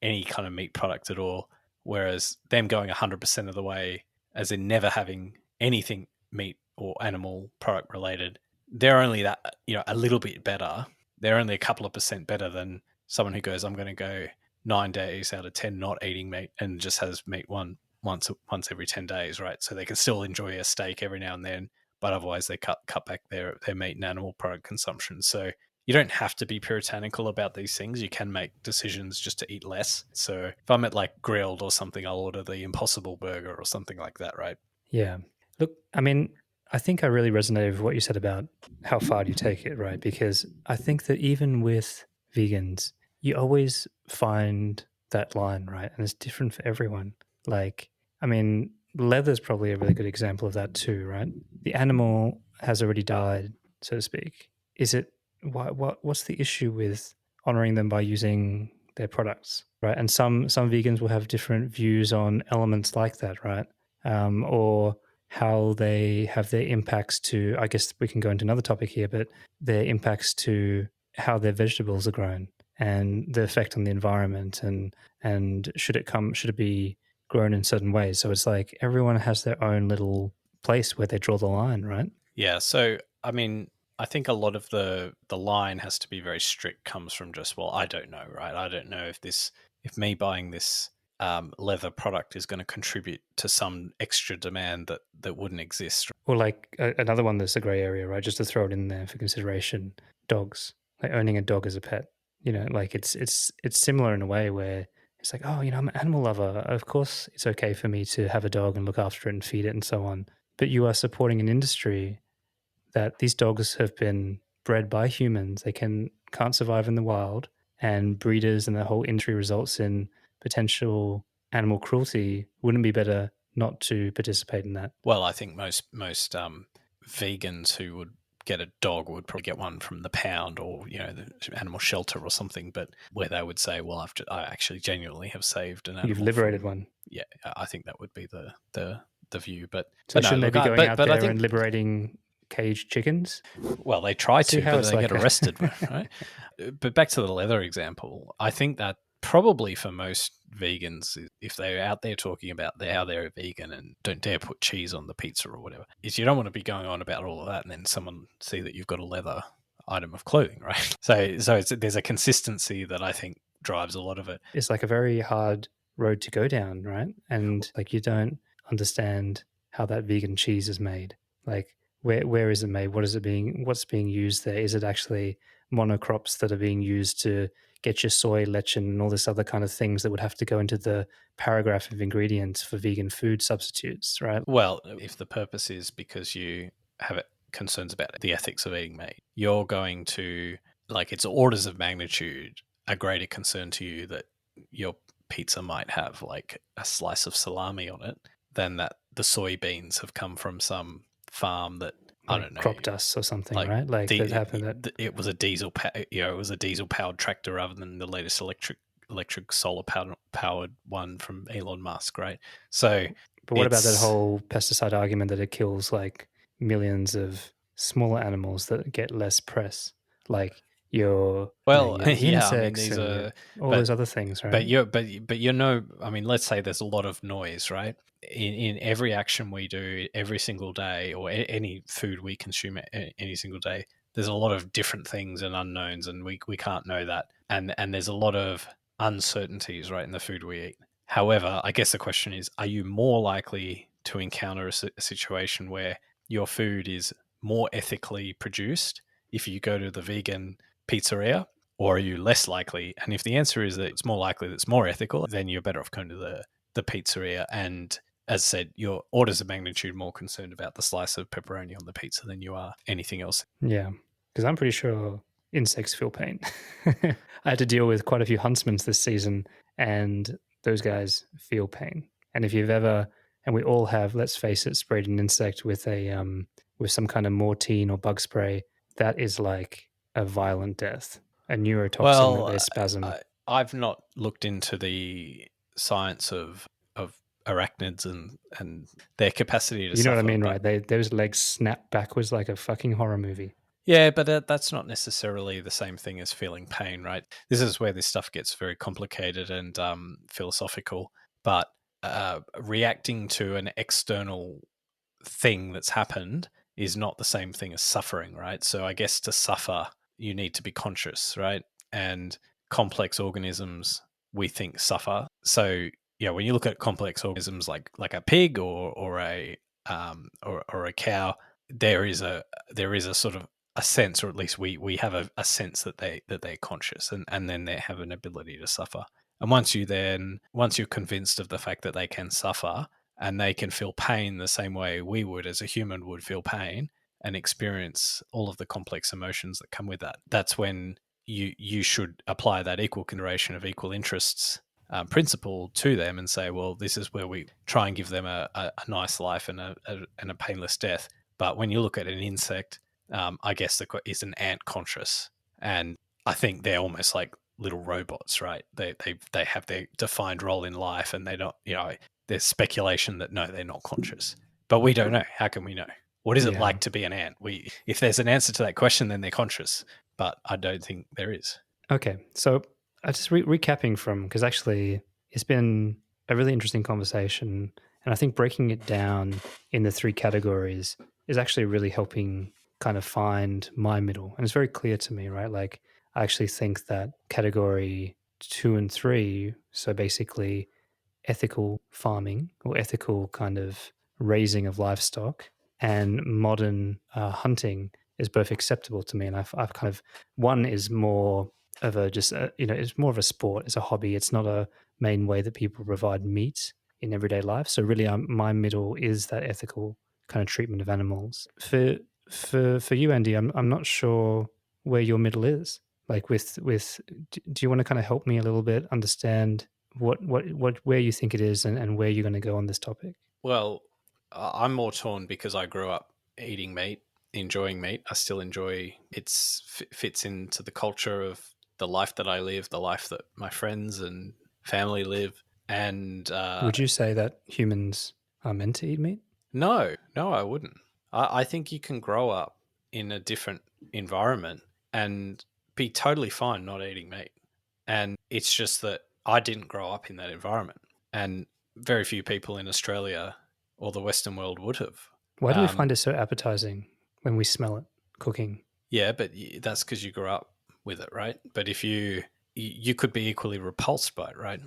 any kind of meat product at all, whereas them going 100% of the way, as in never having anything meat or animal product related, they're only that a little bit better. They're only a couple of percent better than someone who goes, I'm going to go 9 days out of 10 not eating meat and just has meat once every 10 days, right? So they can still enjoy a steak every now and then, but otherwise they cut back their meat and animal product consumption. So you don't have to be puritanical about these things. You can make decisions just to eat less. So if I'm at like Grilled or something, I'll order the Impossible Burger or something like that, right? Yeah. Look, I mean, I think I really resonated with what you said about how far do you take it, right? Because I think that even with vegans, you always find that line, right? And it's different for everyone. Like, I mean, leather's probably a really good example of that too, right? The animal has already died, so to speak. Is it what's the issue with honoring them by using their products, right? And some vegans will have different views on elements like that, right? Or how they have their impacts to, I guess we can go into another topic here, but their impacts to how their vegetables are grown and the effect on the environment and should it be grown in certain ways. So it's like everyone has their own little place where they draw the line, right? Yeah. So, I mean, I think a lot of the line has to be very strict comes from just, well, I don't know, right? I don't know if me buying this leather product is going to contribute to some extra demand that wouldn't exist. Or like another one that's a gray area, right? Just to throw it in there for consideration, dogs, like owning a dog as a pet. Like it's similar in a way where it's like, oh, I'm an animal lover. Of course, it's okay for me to have a dog and look after it and feed it and so on. But you are supporting an industry that these dogs have been bred by humans. They can't survive in the wild, and breeders and the whole industry results in potential animal cruelty. Wouldn't it be better not to participate in that? Well, I think most vegans who would get a dog would probably get one from the pound or the animal shelter or something, but where they would say, "Well, I actually genuinely have saved an animal." You've liberated one. Yeah, I think that would be the view. But So no, shouldn't look, they be going out but I there think, and liberating caged chickens? well, they try See to, how but it's they like get arrested, right? But back to the leather example, I think that probably for most vegans, if they're out there talking about how they're a vegan and don't dare put cheese on the pizza or whatever, is you don't want to be going on about all of that and then someone see that you've got a leather item of clothing, right? So there's a consistency that I think drives a lot of it. It's like a very hard road to go down, right? And like you don't understand how that vegan cheese is made. Like where is it made? What's being used there? Is it actually monocrops that are being used to get your soy, lectin, and all this other kind of things that would have to go into the paragraph of ingredients for vegan food substitutes, right? Well, if the purpose is because you have concerns about the ethics of eating meat, you're going to, like, it's orders of magnitude a greater concern to you that your pizza might have like a slice of salami on it than that the soybeans have come from some farm that, I don't know, crop dust or something, like right? Like that happened. it was a diesel, it was a diesel powered tractor rather than the latest electric solar powered one from Elon Musk, right? So, but what about that whole pesticide argument that it kills like millions of smaller animals that get less press, like your yeah, I mean, insects these and are all those other things, right? but I mean, let's say there's a lot of noise, right? In every action we do every single day, or any food we consume any single day, there's a lot of different things and unknowns, and we can't know that, and there's a lot of uncertainties, right, in the food we eat. However, I guess the question is, are you more likely to encounter a situation where your food is more ethically produced if you go to the vegan pizzeria, or are you less likely? And if the answer is that it's more likely that it's more ethical, then you're better off going to the pizzeria. And as I said, you're orders of magnitude more concerned about the slice of pepperoni on the pizza than you are anything else. Yeah, because I'm pretty sure insects feel pain. I had to deal with quite a few huntsmen this season, and those guys feel pain. And if you've ever, and we all have, let's face it, sprayed an insect with with some kind of mortine or bug spray, that is like a violent death, a neurotoxin that they spasm. I've not looked into the science of arachnids and their capacity to you know suffer, what I mean, right? Those legs snap backwards like a fucking horror movie. Yeah, but that's not necessarily the same thing as feeling pain, right? This is where this stuff gets very complicated and philosophical. But reacting to an external thing that's happened is not the same thing as suffering, right? So I guess to suffer, you need to be conscious, right? And complex organisms, we think, suffer. So yeah, when you look at complex organisms like a pig or a cow, there is a sort of a sense, or at least we have a sense that they're conscious, and then they have an ability to suffer. And once you're convinced of the fact that they can suffer and they can feel pain the same way we would as a human would feel pain and experience all of the complex emotions that come with that, that's when you should apply that equal consideration of equal interests principle to them and say, well, this is where we try and give them a nice life and a painless death. But when you look at an insect, I guess is an ant conscious, and I think they're almost like little robots, right? They have their defined role in life, and they're not, there's speculation that no, they're not conscious, but we don't know. How can we know? What is it like to be an ant? If there's an answer to that question, then they're conscious, but I don't think there is. Okay, so I just recapping from, because actually it's been a really interesting conversation, and I think breaking it down in the three categories is actually really helping kind of find my middle. And it's very clear to me, right? Like, I actually think that category 2 and 3, so basically ethical farming or ethical kind of raising of livestock and modern hunting, is both acceptable to me. And I've kind of, one is more of a just, it's more of a sport, it's a hobby. It's not a main way that people provide meat in everyday life. So really my middle is that ethical kind of treatment of animals. For for you, Andy, I'm not sure where your middle is. Like do you want to kind of help me a little bit understand what where you think it is and where you're going to go on this topic? Well, I'm more torn because I grew up eating meat, enjoying meat. I still enjoy fits into the culture of the life that I live, the life that my friends and family live. And Would you say that humans are meant to eat meat? no, I wouldn't. I think you can grow up in a different environment and be totally fine not eating meat. And it's just that I didn't grow up in that environment. And very few people in Australia or the Western world would have. Why do we find it so appetizing when we smell it cooking? Yeah, but that's because you grew up with it, right? But if you could be equally repulsed by it, right?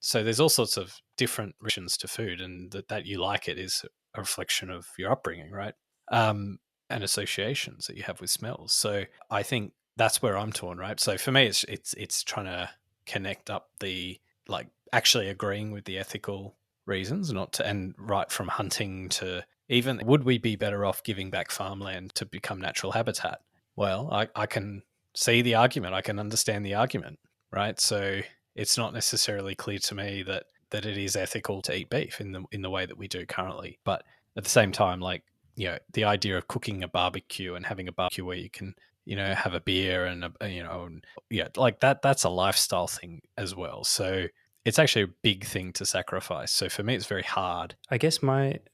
So there's all sorts of different reactions to food, and that you like it is a reflection of your upbringing, right? And associations that you have with smells. So I think that's where I'm torn, right? So for me, it's trying to connect up the like actually agreeing with the ethical reasons, not to, and right from hunting to even would we be better off giving back farmland to become natural habitat? Well, I can see the argument. I can understand the argument, right? So it's not necessarily clear to me that it is ethical to eat beef in the way that we do currently. But at the same time, like, the idea of cooking a barbecue and having a barbecue where you can, have a beer and like that's a lifestyle thing as well. So it's actually a big thing to sacrifice. So for me, it's very hard. I guess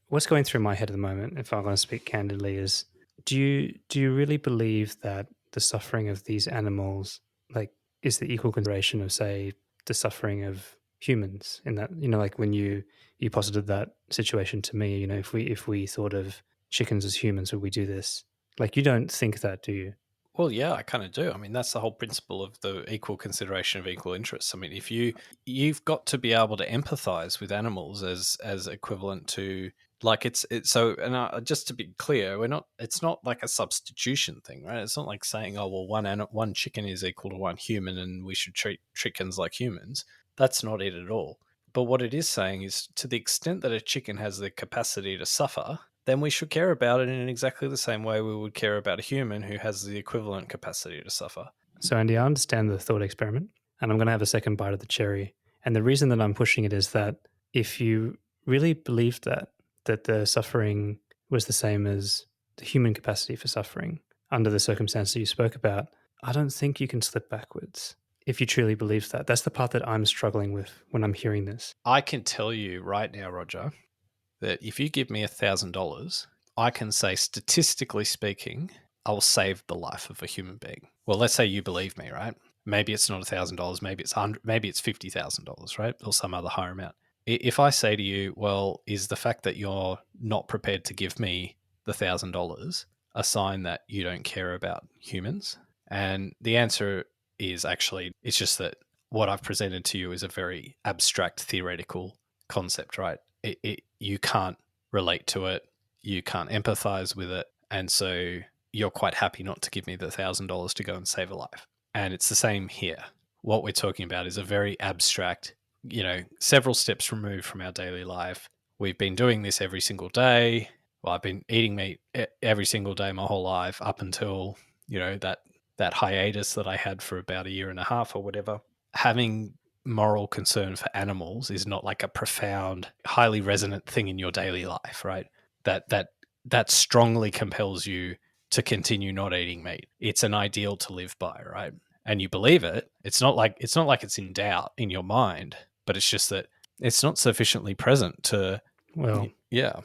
what's going through my head at the moment, if I'm going to speak candidly, is do you really believe that the suffering of these animals like is the equal consideration of, say, the suffering of humans? In that, like when you posited that situation to me, if we thought of chickens as humans, would we do this? Like, you don't think that, do you? Well, yeah, I kind of do. I mean, that's the whole principle of the equal consideration of equal interests. I mean, if you've got to be able to empathize with animals as equivalent to, like, it's so. And just to be clear, it's not like a substitution thing, right? It's not like saying, oh well, one chicken is equal to one human and we should treat chickens like humans. That's not it at all. But what it is saying is, to the extent that a chicken has the capacity to suffer, then we should care about it in exactly the same way we would care about a human who has the equivalent capacity to suffer. So, Andy, I understand the thought experiment, and I'm going to have a second bite of the cherry. And the reason that I'm pushing it is that if you really believed that the suffering was the same as the human capacity for suffering under the circumstances you spoke about, I don't think you can slip backwards. If you truly believe that, that's the part that I'm struggling with when I'm hearing this. I can tell you right now, Roger, that if you give me $1,000, I can say, statistically speaking, I will save the life of a human being. Well, let's say you believe me, right? Maybe it's not $1,000, maybe it's maybe it's $50,000, right, or some other higher amount. If I say to you, well, is the fact that you're not prepared to give me the $1,000 a sign that you don't care about humans? And the answer is actually, it's just that what I've presented to you is a very abstract theoretical concept, right? You can't relate to it, you can't empathize with it, and so you're quite happy not to give me the $1,000 to go and save a life. And it's the same here. What we're talking about is a very abstract, several steps removed from our daily life. We've been doing this every single day. Well, I've been eating meat every single day my whole life up until, that hiatus that I had for about a year and a half or whatever. Having moral concern for animals is not like a profound, highly resonant thing in your daily life, right? That strongly compels you to continue not eating meat. It's an ideal to live by, right? And you believe it. It's not like it's in doubt in your mind, but it's just that it's not sufficiently present to. Well, yeah,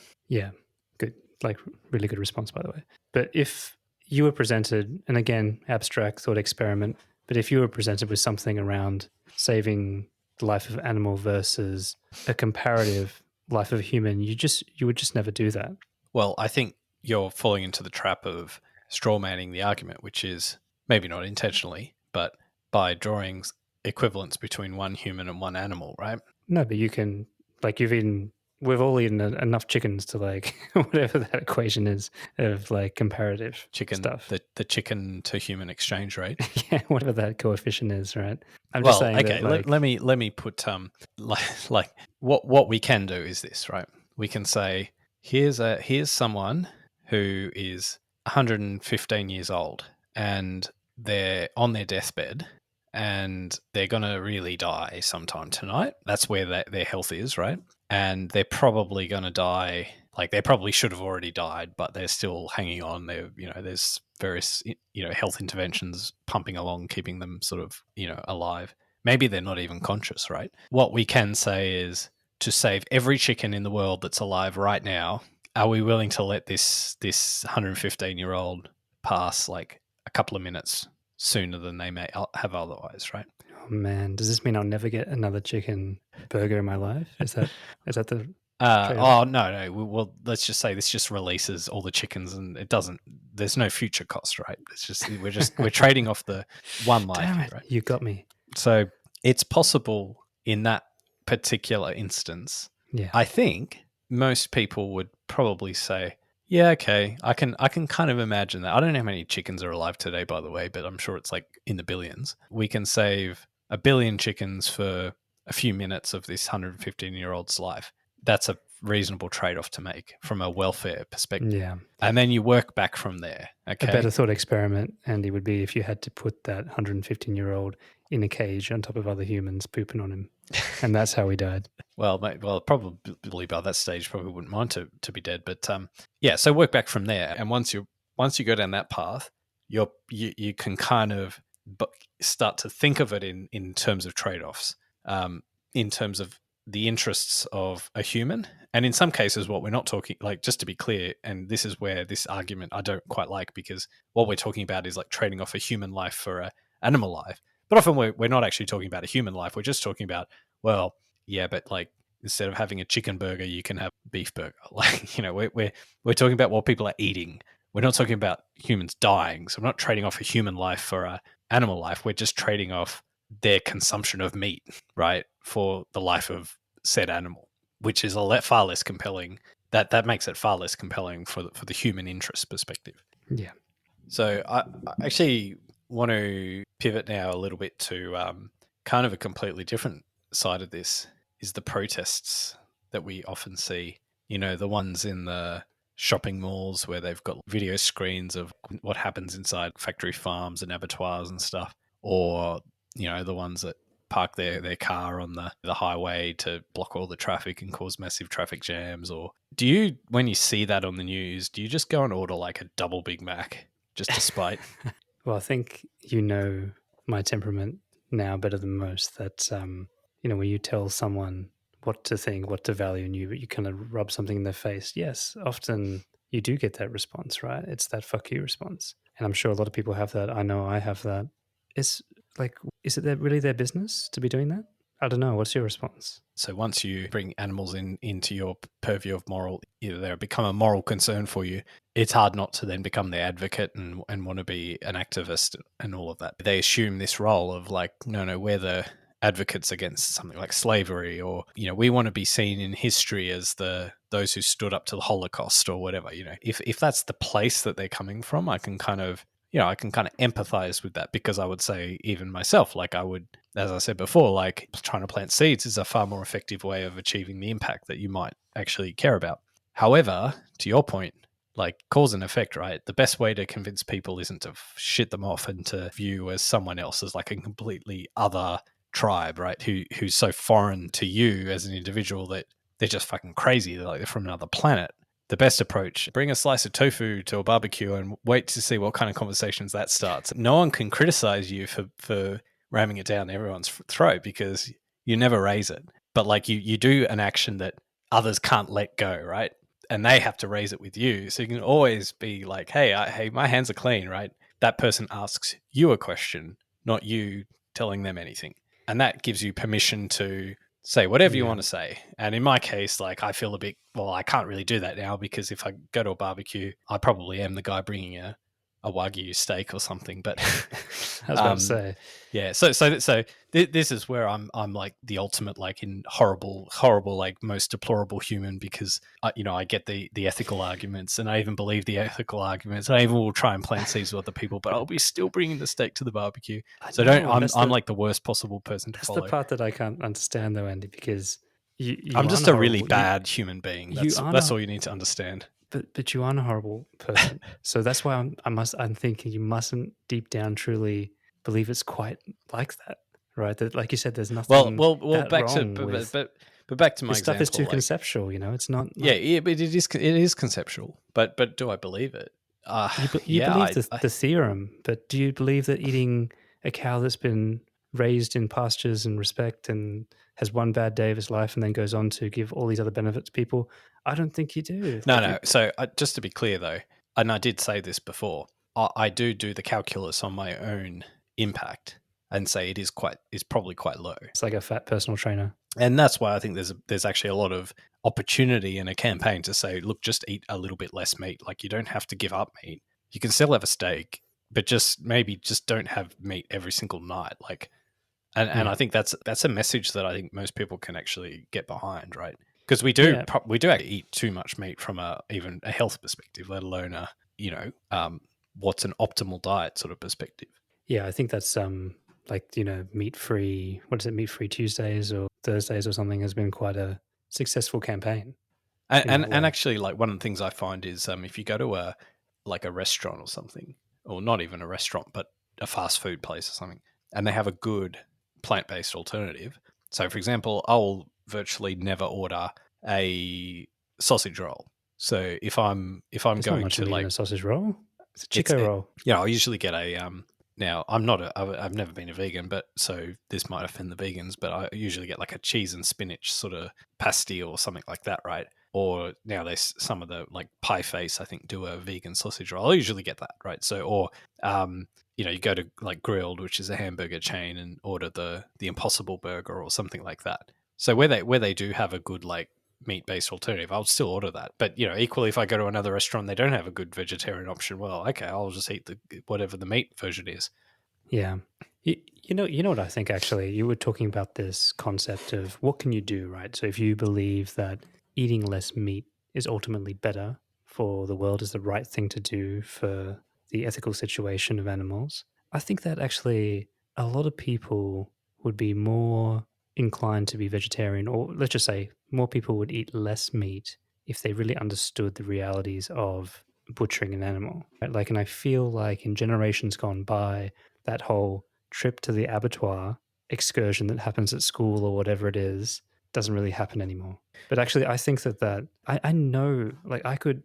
good, like really good response, by the way. But if you were presented, and again, abstract thought experiment, but if you were presented with something around saving the life of animal versus a comparative life of a human, you would just never do that. Well, I think you're falling into the trap of strawmanning the argument, which is maybe not intentionally, but by drawing equivalence between one human and one animal, right? No, but you can, like, we've all eaten enough chickens to, like, whatever that equation is of, like, comparative stuff. The chicken to human exchange rate. Yeah, whatever that coefficient is, right? I'm just saying. Okay, that, let me put like what we can do is this, right? We can say, here's someone who is 115 years old and they're on their deathbed and they're going to really die sometime tonight. That's where their health is, right? And they're probably going to die. Like they probably should have already died, but they're still hanging on. There's various, health interventions pumping along, keeping them sort of, alive. Maybe they're not even conscious, right? What we can say is to save every chicken in the world that's alive right now, are we willing to let this 115-year-old pass like a couple of minutes sooner than they may have otherwise, right? Oh man, does this mean I'll never get another chicken burger in my life? Is that the Oh no. Well, let's just say this just releases all the chickens, and it doesn't. There's no future cost, right? It's just we're trading off the one life, Damn it, right? you got me. So it's possible in that particular instance. Yeah. I think most people would probably say, yeah, okay, I can kind of imagine that. I don't know how many chickens are alive today, by the way, but I'm sure it's like in the billions. We can save 1 billion chickens for a few minutes of this 115-year-old's life. That's a reasonable trade-off to make from a welfare perspective. Yeah. And then you work back from there. Okay. A better thought experiment, Andy, would be if you had to put that 115-year-old in a cage on top of other humans pooping on him. And that's how he died. Well, probably by that stage, probably wouldn't mind to be dead. But yeah, so work back from there. And once you go down that path, you can kind of start to think of it in terms of trade-offs, in terms of the interests of a human. And in some cases, what we're not talking, like, just to be clear, and this is where this argument I don't quite like, because what we're talking about is like trading off a human life for an animal life. But often we're not actually talking about a human life. We're just talking about, well, yeah, but like instead of having a chicken burger, you can have beef burger. Like, we're talking about what people are eating. We're not talking about humans dying. So we're not trading off a human life for an animal life. We're just trading off their consumption of meat, right, for the life of said animal, which is far less compelling. That makes it far less compelling for the human interest perspective. Yeah. So I actually want to pivot now a little bit to kind of a completely different side of this, is the protests that we often see. The ones in the shopping malls where they've got video screens of what happens inside factory farms and abattoirs and stuff, or the ones that park their car on the highway to block all the traffic and cause massive traffic jams. Or do you, when you see that on the news, do you just go and order like a double Big Mac just to spite? Well, I think my temperament now better than most, that when you tell someone what to think, what to value, and you kind of rub something in their face, yes, often you do get that response, right? It's that fuck you response. And I'm sure a lot of people have that. I know I have that. Is it really their business to be doing that? I don't know. What's your response? So once you bring animals into your purview of moral, they become a moral concern for you, it's hard not to then become their advocate and want to be an activist and all of that. They assume this role of like, no, we're the advocates against something like slavery, or, we want to be seen in history as those who stood up to the Holocaust or whatever. If that's the place that they're coming from, I can kind of empathize with that, because I would say even myself, like I would, as I said before, like trying to plant seeds is a far more effective way of achieving the impact that you might actually care about. However, to your point, like cause and effect, right? The best way to convince people isn't to shit them off and to view as someone else as like a completely other tribe, right? Who's so foreign to you as an individual that they're just fucking crazy. They're from another planet. The best approach, bring a slice of tofu to a barbecue and wait to see what kind of conversations that starts. No one can criticize you for ramming it down everyone's throat, because you never raise it. But like you do an action that others can't let go, right? And they have to raise it with you. So you can always be like, hey, my hands are clean, right? That person asks you a question, not you telling them anything. And that gives you permission to say whatever you want to say. And in my case, like I feel I can't really do that now, because if I go to a barbecue, I probably am the guy bringing a Wagyu steak or something. But I was about to say, yeah. So this is where I'm like the ultimate, like in horrible, like most deplorable human, because I get the ethical arguments, and I even believe the ethical arguments, and I even will try and plant seeds with other people, but I'll be still bringing the steak to the barbecue. I'm like the worst possible person to follow. That's the part that I can't understand though, Andy, because I'm just a really bad human being. That's all you need to understand. but you aren't a horrible person. So that's why I'm thinking you mustn't deep down truly believe it's quite like that, right? That, like you said, there's Well, nothing well, that back to wrong with but back to my this stuff. Is example, too like, conceptual, it's not yeah, like yeah, but it is conceptual. But do I believe it? you Yeah, believe the theorem, but do you believe that eating a cow that's been raised in pastures and respect and has one bad day of his life and then goes on to give all these other benefits to people? I don't think you do. no, Like no. So just to be clear, though, and I did say this before, I do the calculus on my own impact and say it's probably quite low. it's like a fat personal trainer. And that's why I think there's actually a lot of opportunity in a campaign to say, look, just eat a little bit less meat. Like, you don't have to give up meat. You can still have a steak, but just don't have meat every single night. Like, and I think that's a message that I think most people can actually get behind, right? Because we do actually eat too much meat from even a health perspective, let alone what's an optimal diet sort of perspective. Yeah, I think that's like meat free. What is it? Meat free Tuesdays or Thursdays or something has been quite a successful campaign. And actually, like, one of the things I find is if you go to a restaurant or something, or not even a restaurant, but a fast food place or something, and they have a good plant-based alternative. So, for example, I'll virtually never order a sausage roll. So if I'm There's not going much to, meat in like, a sausage roll. It's a Chico roll. I usually get a now I've never been a vegan, but so this might offend the vegans, but I usually get like a cheese and spinach sort of pasty or something like that, right? Or now some of the, like, Pie Face, I think, do a vegan sausage roll. I usually get that, right? So, or you go to, like, Grilled, which is a hamburger chain, and order the Impossible Burger or something like that. So where they do have a good, like, meat-based alternative, I'll still order that. But equally, if I go to another restaurant, they don't have a good vegetarian option. Well, okay, I'll just eat whatever the meat version is. Yeah. You know what I think, actually? You were talking about this concept of what can you do, right? So if you believe that eating less meat is ultimately better for the world, is the right thing to do for the ethical situation of animals, I think that actually a lot of people would be more inclined to be vegetarian, or let's just say more people would eat less meat if they really understood the realities of butchering an animal. Right? Like, and I feel like in generations gone by, that whole trip to the abattoir excursion that happens at school or whatever it is doesn't really happen anymore. But actually, I think that I know, like, I could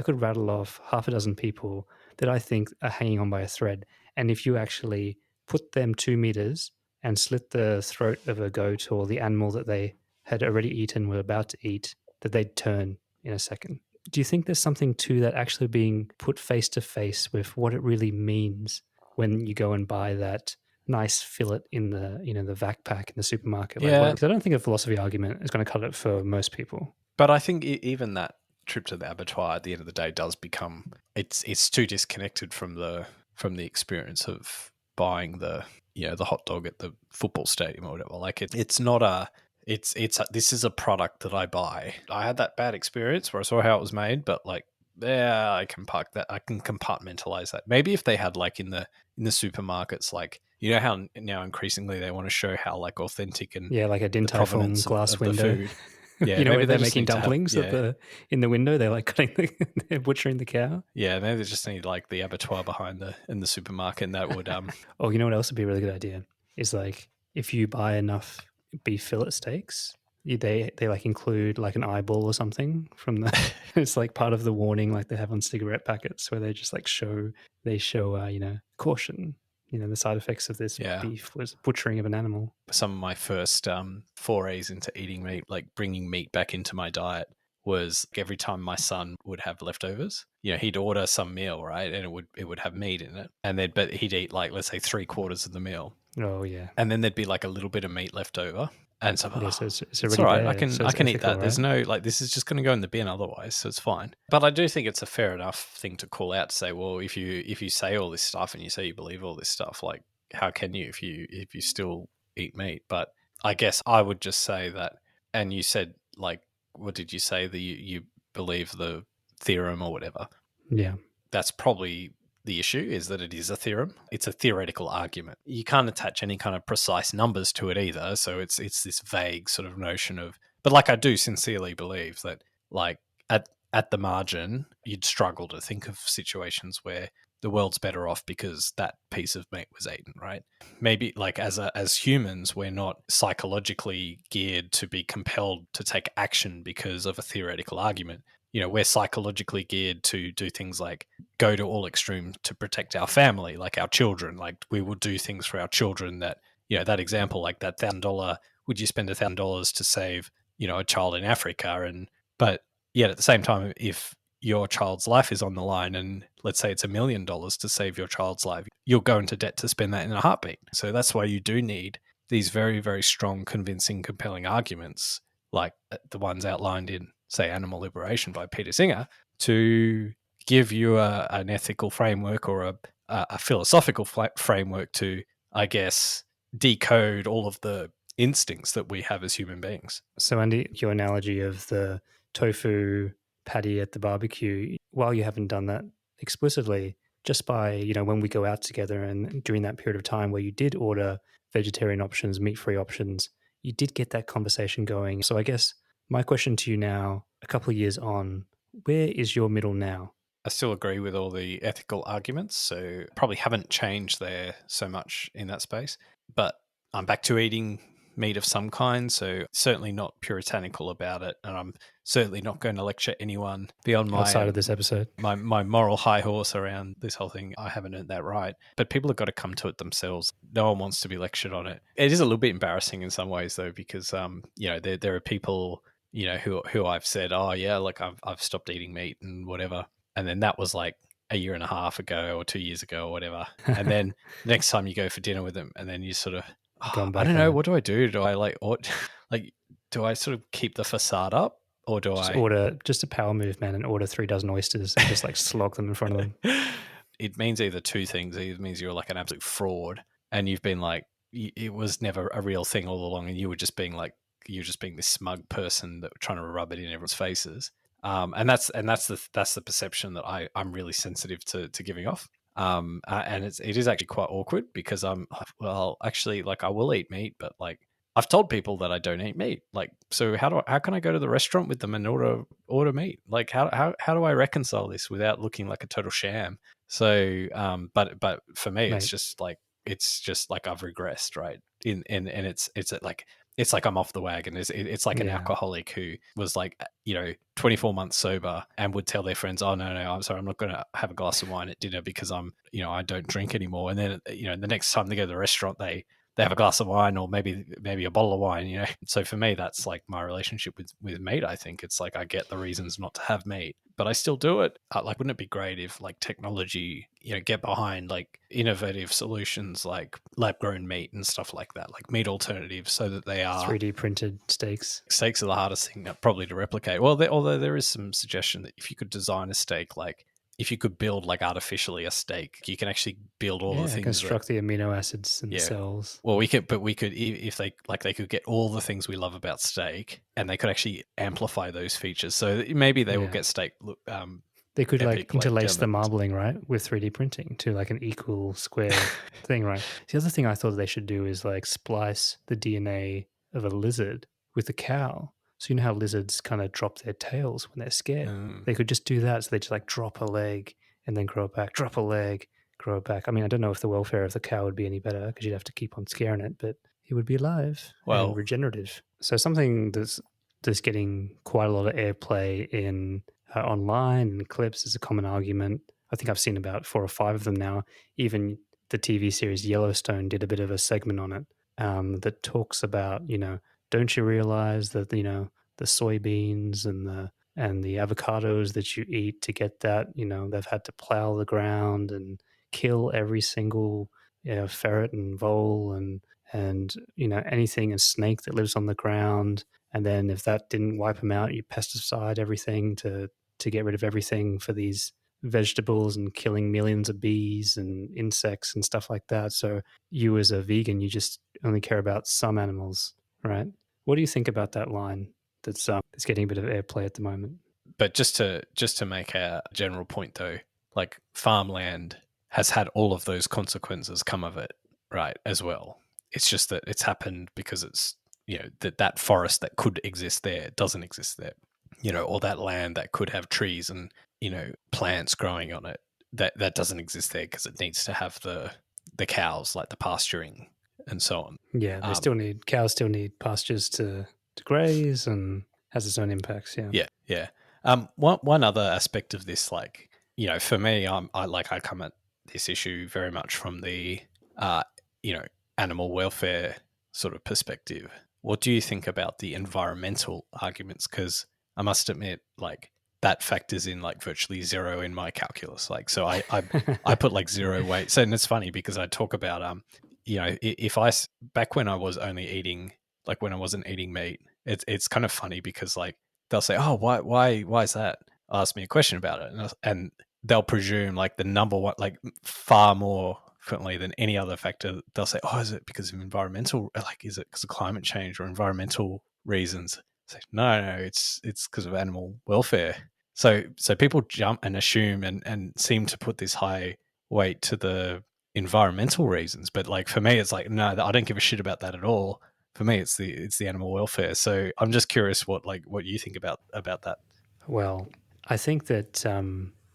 rattle off half a dozen people that I think are hanging on by a thread. And if you actually put them 2 meters and slit the throat of a goat or the animal that they had already eaten, were about to eat, that they'd turn in a second. Do you think there's something to that actually being put face to face with what it really means when you go and buy that nice fillet in the the vac pack in the supermarket? Like, Yeah. because I don't think a philosophy argument is going to cut it for most people. But I think even that trip to the abattoir at the end of the day does become, it's too disconnected from the experience of buying the the hot dog at the football stadium or whatever. Like, it's not a this is a product that I buy. I had that bad experience where I saw how it was made, but, like, yeah, I can park that. I can compartmentalize that. Maybe if they had, like, in the supermarkets, like, how now increasingly they want to show how, like, authentic and Yeah, like a Din Tai Fung provenance glass of the window. food. Yeah, where maybe they're they just making need to have- dumplings yeah. in the window. They're like cutting they're butchering the cow. Yeah, maybe they just need, like, the abattoir behind in the supermarket, and that would Oh, you know what else would be a really good idea? Is, like, if you buy enough beef fillet steaks, they like include, like, an eyeball or something from the. It's like part of the warning, like they have on cigarette packets, where they just, like, show caution. The side effects of this Yeah. beef was butchering of an animal. some of my first forays into eating meat, like bringing meat back into my diet, was every time my son would have leftovers, he'd order some meal, right, and it would have meat in it, and but he'd eat, like, let's say 3/4 of the meal, Oh yeah. and then there'd be, like, a little bit of meat left over, and so, Yeah, so it's it's already all right. there. I can So it's eat ethical, that. There's right? no, like, this is just going to go in the bin otherwise, so it's fine. But I do think it's a fair enough thing to call out, to say, well, if you say all this stuff and you say you believe all this stuff, like, how can you if you still eat meat? But I guess I would just say that, and you said, like, what did you say, that you believe the theorem or whatever? Yeah. That's probably the issue, is that it is a theorem. It's a theoretical argument. You can't attach any kind of precise numbers to it either. So it's this vague sort of notion of, but, like, I do sincerely believe that, like, at at the margin, you'd struggle to think of situations where the world's better off because that piece of meat was eaten, right? Maybe like as humans, we're not psychologically geared to be compelled to take action because of a theoretical argument. We're psychologically geared to do things like go to all extremes to protect our family, like our children. Like we will do things for our children that, that example, like that $1,000, would you spend $1,000 to save, a child in Africa? But yet at the same time, if your child's life is on the line and let's say it's $1 million to save your child's life, you'll go into debt to spend that in a heartbeat. So that's why you do need these very, very strong, convincing, compelling arguments like the ones outlined in, say, Animal Liberation by Peter Singer, to give you an ethical framework or a philosophical framework to, I guess, decode all of the instincts that we have as human beings. So, Andy, your analogy of the tofu patty at the barbecue, while you haven't done that explicitly, just by, when we go out together and during that period of time where you did order vegetarian options, meat-free options, you did get that conversation going. So I guess my question to you now, a couple of years on, where is your middle now? I still agree with all the ethical arguments, so probably haven't changed there so much in that space. But I'm back to eating meat of some kind, so certainly not puritanical about it, and I'm certainly not going to lecture anyone beyond my outside of this episode. my moral high horse around this whole thing. I haven't earned that right, but people have got to come to it themselves. No one wants to be lectured on it. It is a little bit embarrassing in some ways, though, because there are people who I've said, oh yeah, like I've stopped eating meat and whatever, and then that was like a year and a half ago or 2 years ago or whatever, and then next time you go for dinner with them, and then you sort of, I don't know, what do I do? Do I do I sort of keep the facade up, or do I order just a power move, man, and order 3 dozen oysters and just like slog them in front of them? It means either two things. It means you're like an absolute fraud, and you've been like, it was never a real thing all along, and you were just being this smug person that were trying to rub it in everyone's faces. And that's the perception that I'm really sensitive to giving off. And it is actually quite awkward because actually, like, I will eat meat, but like I've told people that I don't eat meat. Like, so how can I go to the restaurant with them and order meat? Like, how do I reconcile this without looking like a total sham? So, but for me, Mate. it's just like I've regressed, right? It's like I'm off the wagon. It's like an alcoholic who was like, 24 months sober and would tell their friends, oh, no, I'm sorry, I'm not going to have a glass of wine at dinner because I don't drink anymore. And then, the next time they go to the restaurant, they have a glass of wine or maybe a bottle of wine, So for me, that's like my relationship with meat. I think it's like I get the reasons not to have meat, but I still do it. Like, wouldn't it be great if like technology, get behind like innovative solutions like lab grown meat and stuff like that, like meat alternatives, so that they are 3D printed steaks. Steaks are the hardest thing probably to replicate. Well, although there is some suggestion that if you could design a steak, like if you could build like artificially a steak, you can actually build all the things. Construct the amino acids and the cells. Well, we could if they could get all the things we love about steak, and they could actually amplify those features. So maybe they will get steak. They could epic, like interlace the marbling, right, with 3D printing to like an equal square thing, right? The other thing I thought they should do is like splice the DNA of a lizard with a cow. So you know how lizards kind of drop their tails when they're scared? They could just do that. So they just like drop a leg and then grow it back, drop a leg, grow it back. I mean, I don't know if the welfare of the cow would be any better because you'd have to keep on scaring it, but it would be alive and regenerative. So something that's getting quite a lot of airplay in online and clips is a common argument. I think I've seen about 4 or 5 of them now. Even the TV series Yellowstone did a bit of a segment on it that talks about, don't you realize that, the soybeans and the avocados that you eat to get that, they've had to plow the ground and kill every single ferret and vole and anything, a snake that lives on the ground. And then if that didn't wipe them out, you pesticide everything to get rid of everything for these vegetables and killing millions of bees and insects and stuff like that. So you as a vegan, you just only care about some animals, right? What do you think about that line that's getting a bit of airplay at the moment? But just to make a general point though, like farmland has had all of those consequences come of it, right, as well. It's just that it's happened because it's, that forest that could exist there doesn't exist there. or that land that could have trees and, plants growing on it, that doesn't exist there because it needs to have the cows, like the pasturing and so on. Yeah, cows still need pastures to graze, and has its own impacts. Yeah. Yeah, yeah. One other aspect of this, like, for me, I come at this issue very much from the uh, animal welfare sort of perspective. What do you think about the environmental arguments? Because I must admit, like, that factors in like virtually zero in my calculus. Like, so I put like zero weight. So, and it's funny because I talk about if back when I was only eating, like when I wasn't eating meat, it's kind of funny because like they'll say, oh, why is that? Ask me a question about it, and they'll presume like the number one, like far more frequently than any other factor. They'll say, oh, is it because of environmental? Like, is it because of climate change or environmental reasons? It's like, no, it's because of animal welfare. So people jump and assume and seem to put this high weight to the environmental reasons, but like for me, it's like, no, I don't give a shit about that at all. For me, it's the animal welfare. So I'm just curious what you think about that. Well, I think that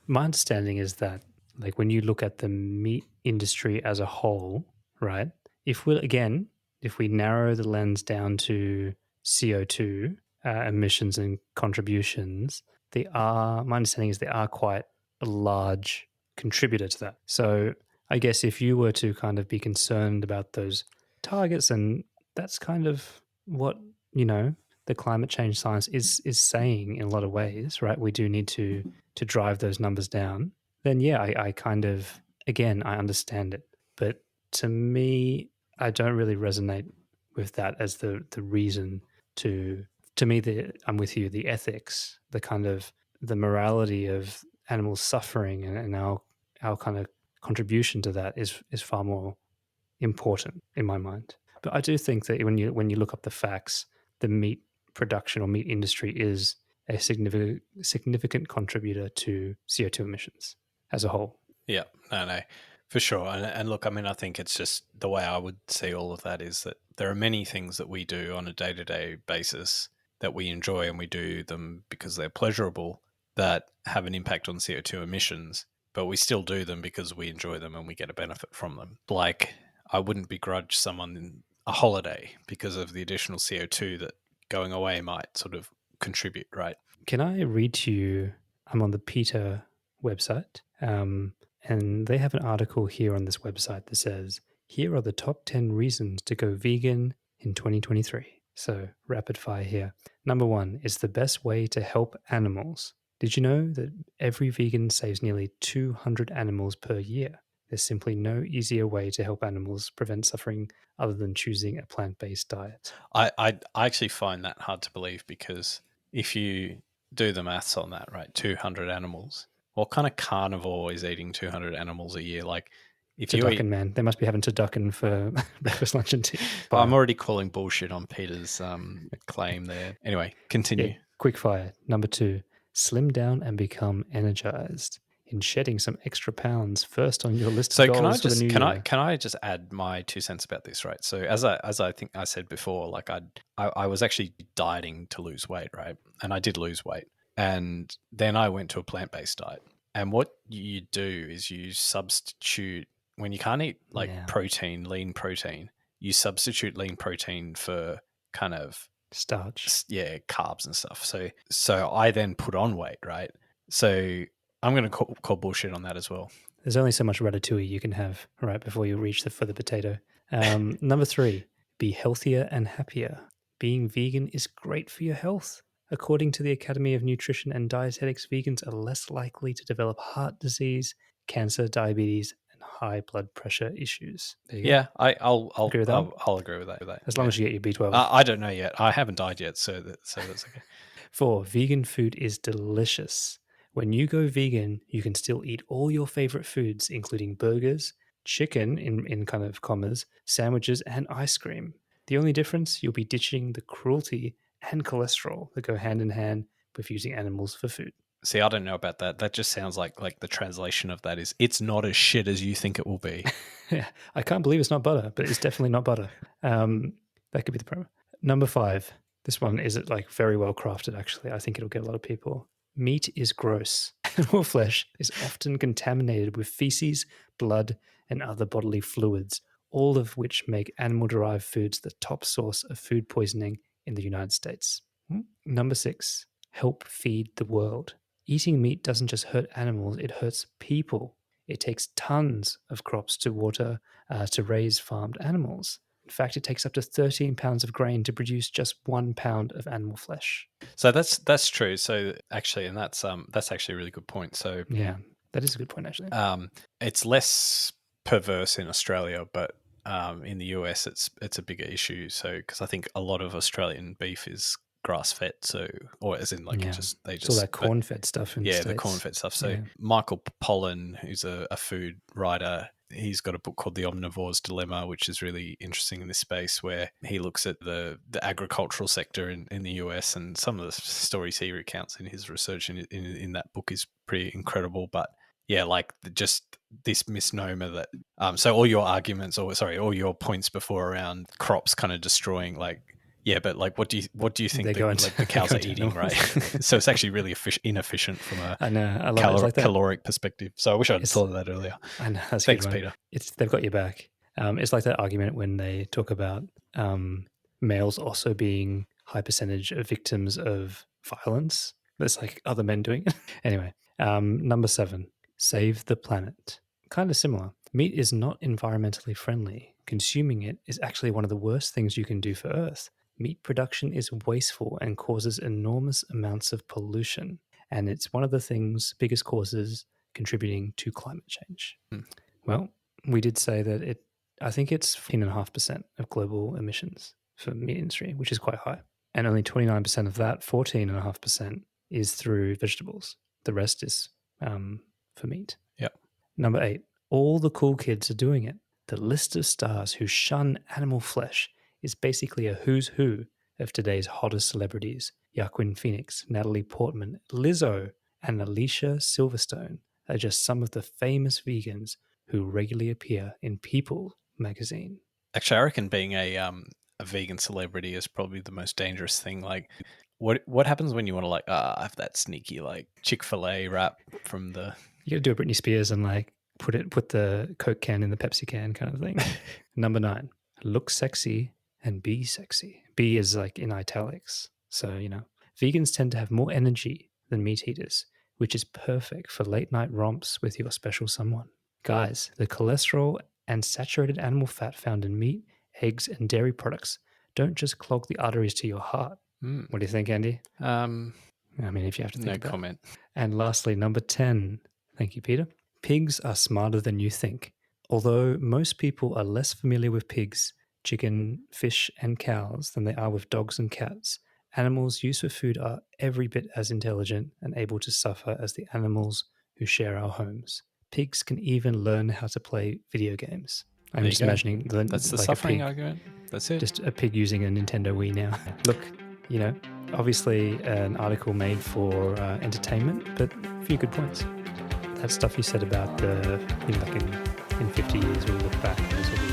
my understanding is that, like, when you look at the meat industry as a whole, right? If we narrow the lens down to CO2 emissions and contributions, my understanding is they are quite a large contributor to that. So I guess if you were to kind of be concerned about those targets, and that's kind of what, the climate change science is saying in a lot of ways, right? We do need to drive those numbers down. Then yeah, I kind of, again, I understand it, but to me, I don't really resonate with that as the reason to me. I'm with you. The ethics, the kind of the morality of animals suffering, and our kind of contribution to that is far more important in my mind. But I do think that when you look up the facts, the meat production or meat industry is a significant contributor to CO2 emissions as a whole. Yeah, no, for sure. And look, I mean, I think it's just the way I would see all of that is that there are many things that we do on a day-to-day basis that we enjoy, and we do them because they're pleasurable, that have an impact on CO2 emissions, but we still do them because we enjoy them and we get a benefit from them. Like, I wouldn't begrudge someone a holiday because of the additional CO2 that going away might sort of contribute, right? Can I read to you? I'm on the PETA website, and they have an article here on this website that says, here are the top 10 reasons to go vegan in 2023. So rapid fire here. Number 1 is the best way to help animals. Did you know that every vegan saves nearly 200 animals per year? There's simply no easier way to help animals prevent suffering other than choosing a plant-based diet. I actually find that hard to believe, because if you do the maths on that, right, 200 animals, what kind of carnivore is eating 200 animals a year? Like, if you eat, man, they must be having turducken for breakfast, lunch, and tea. I'm already calling bullshit on Peter's claim there. Anyway, continue. Yeah, quick fire. Number 2, slim down and become energized. In shedding some extra pounds first on your list of goals for the new year. Can I just add my 2 cents about this, right? So as I think I said before, like I was actually dieting to lose weight, right? And I did lose weight, and then I went to a plant-based diet. And what you do is you substitute, when you can't eat like lean protein, you substitute lean protein for kind of starch, carbs and stuff. So I then put on weight, right? So I'm going to call bullshit on that as well. There's only so much ratatouille you can have, right, before you reach for the potato. Number 3, be healthier and happier. Being vegan is great for your health. According to the Academy of Nutrition and Dietetics, vegans are less likely to develop heart disease, cancer, diabetes, and high blood pressure issues. Yeah, I'll agree with that. I'll agree with that. As long as you get your B12. I don't know yet. I haven't died yet, so that's okay. 4, vegan food is delicious. When you go vegan, you can still eat all your favorite foods, including burgers, chicken in kind of commas, sandwiches, and ice cream. The only difference, you'll be ditching the cruelty and cholesterol that go hand in hand with using animals for food. See, I don't know about that. That just sounds like the translation of that is, it's not as shit as you think it will be. Yeah, I can't believe it's not butter, but it's definitely not butter. That could be the promo. Number 5, This one is like very well crafted, actually. I think it'll get a lot of people. Meat is gross. Animal flesh is often contaminated with feces, blood, and other bodily fluids, all of which make animal-derived foods the top source of food poisoning in the United States. Number 6, help feed the world. Eating meat doesn't just hurt animals, it hurts people. It takes tons of crops to water to raise farmed animals. In fact, it takes up to 13 pounds of grain to produce just 1 pound of animal flesh. So that's true. So actually, and that's actually a really good point. So Yeah, that is a good point, actually. it's less perverse in Australia, but in the US, it's a bigger issue. So because I think a lot of Australian beef is grass fed, so or as in like It's all that corn fed stuff in the States. the corn fed stuff. So Yeah. Michael Pollan, who's a food writer, he's got a book called The Omnivore's Dilemma, which is really interesting in this space, where he looks at the agricultural sector in the US, and some of the stories he recounts in his research in that book is pretty incredible. But yeah, like just this misnomer that so all your arguments, all your points before around crops kind of destroying, like, yeah, but like what do you think the cows are eating, right? So it's actually really inefficient from a caloric perspective. So I wish I'd thought of that earlier. I know, that's Thanks, good, Peter. They've got your back. It's like that argument when they talk about males also being high percentage of victims of violence. There's like other men doing it. Anyway, number 7, save the planet. Kind of similar. Meat is not environmentally friendly. Consuming it is actually one of the worst things you can do for Earth. Meat production is wasteful and causes enormous amounts of pollution. And it's one of the biggest causes contributing to climate change. Well, we did say that I think it's 14.5% of global emissions for meat industry, which is quite high. And only 29% of that, 14.5%, is through vegetables. The rest is for meat. Yep. Number 8, all the cool kids are doing it. The list of stars who shun animal flesh is basically a who's who of today's hottest celebrities. Joaquin Phoenix, Natalie Portman, Lizzo, and Alicia Silverstone are just some of the famous vegans who regularly appear in People magazine. Actually, I reckon being a vegan celebrity is probably the most dangerous thing. Like, what happens when you want to have that sneaky like Chick-fil-A wrap from the... You got to do a Britney Spears and like put the Coke can in the Pepsi can kind of thing. Number 9, look sexy and be sexy. Be is like in italics. So, vegans tend to have more energy than meat eaters, which is perfect for late night romps with your special someone. Guys, the cholesterol and saturated animal fat found in meat, eggs, and dairy products don't just clog the arteries to your heart. What do you think, Andy? I mean, if you have to think about it. No comment. And lastly, number 10. Thank you, Peter. Pigs are smarter than you think. Although most people are less familiar with pigs, chicken, fish, and cows than they are with dogs and cats, animals used for food are every bit as intelligent and able to suffer as the animals who share our homes. Pigs can even learn how to play video games. I'm just imagining that's the suffering argument. That's it. Just a pig using a Nintendo Wii now. Look, obviously an article made for entertainment, but a few good points. That stuff you said about like in 50 years we'll look back and this will be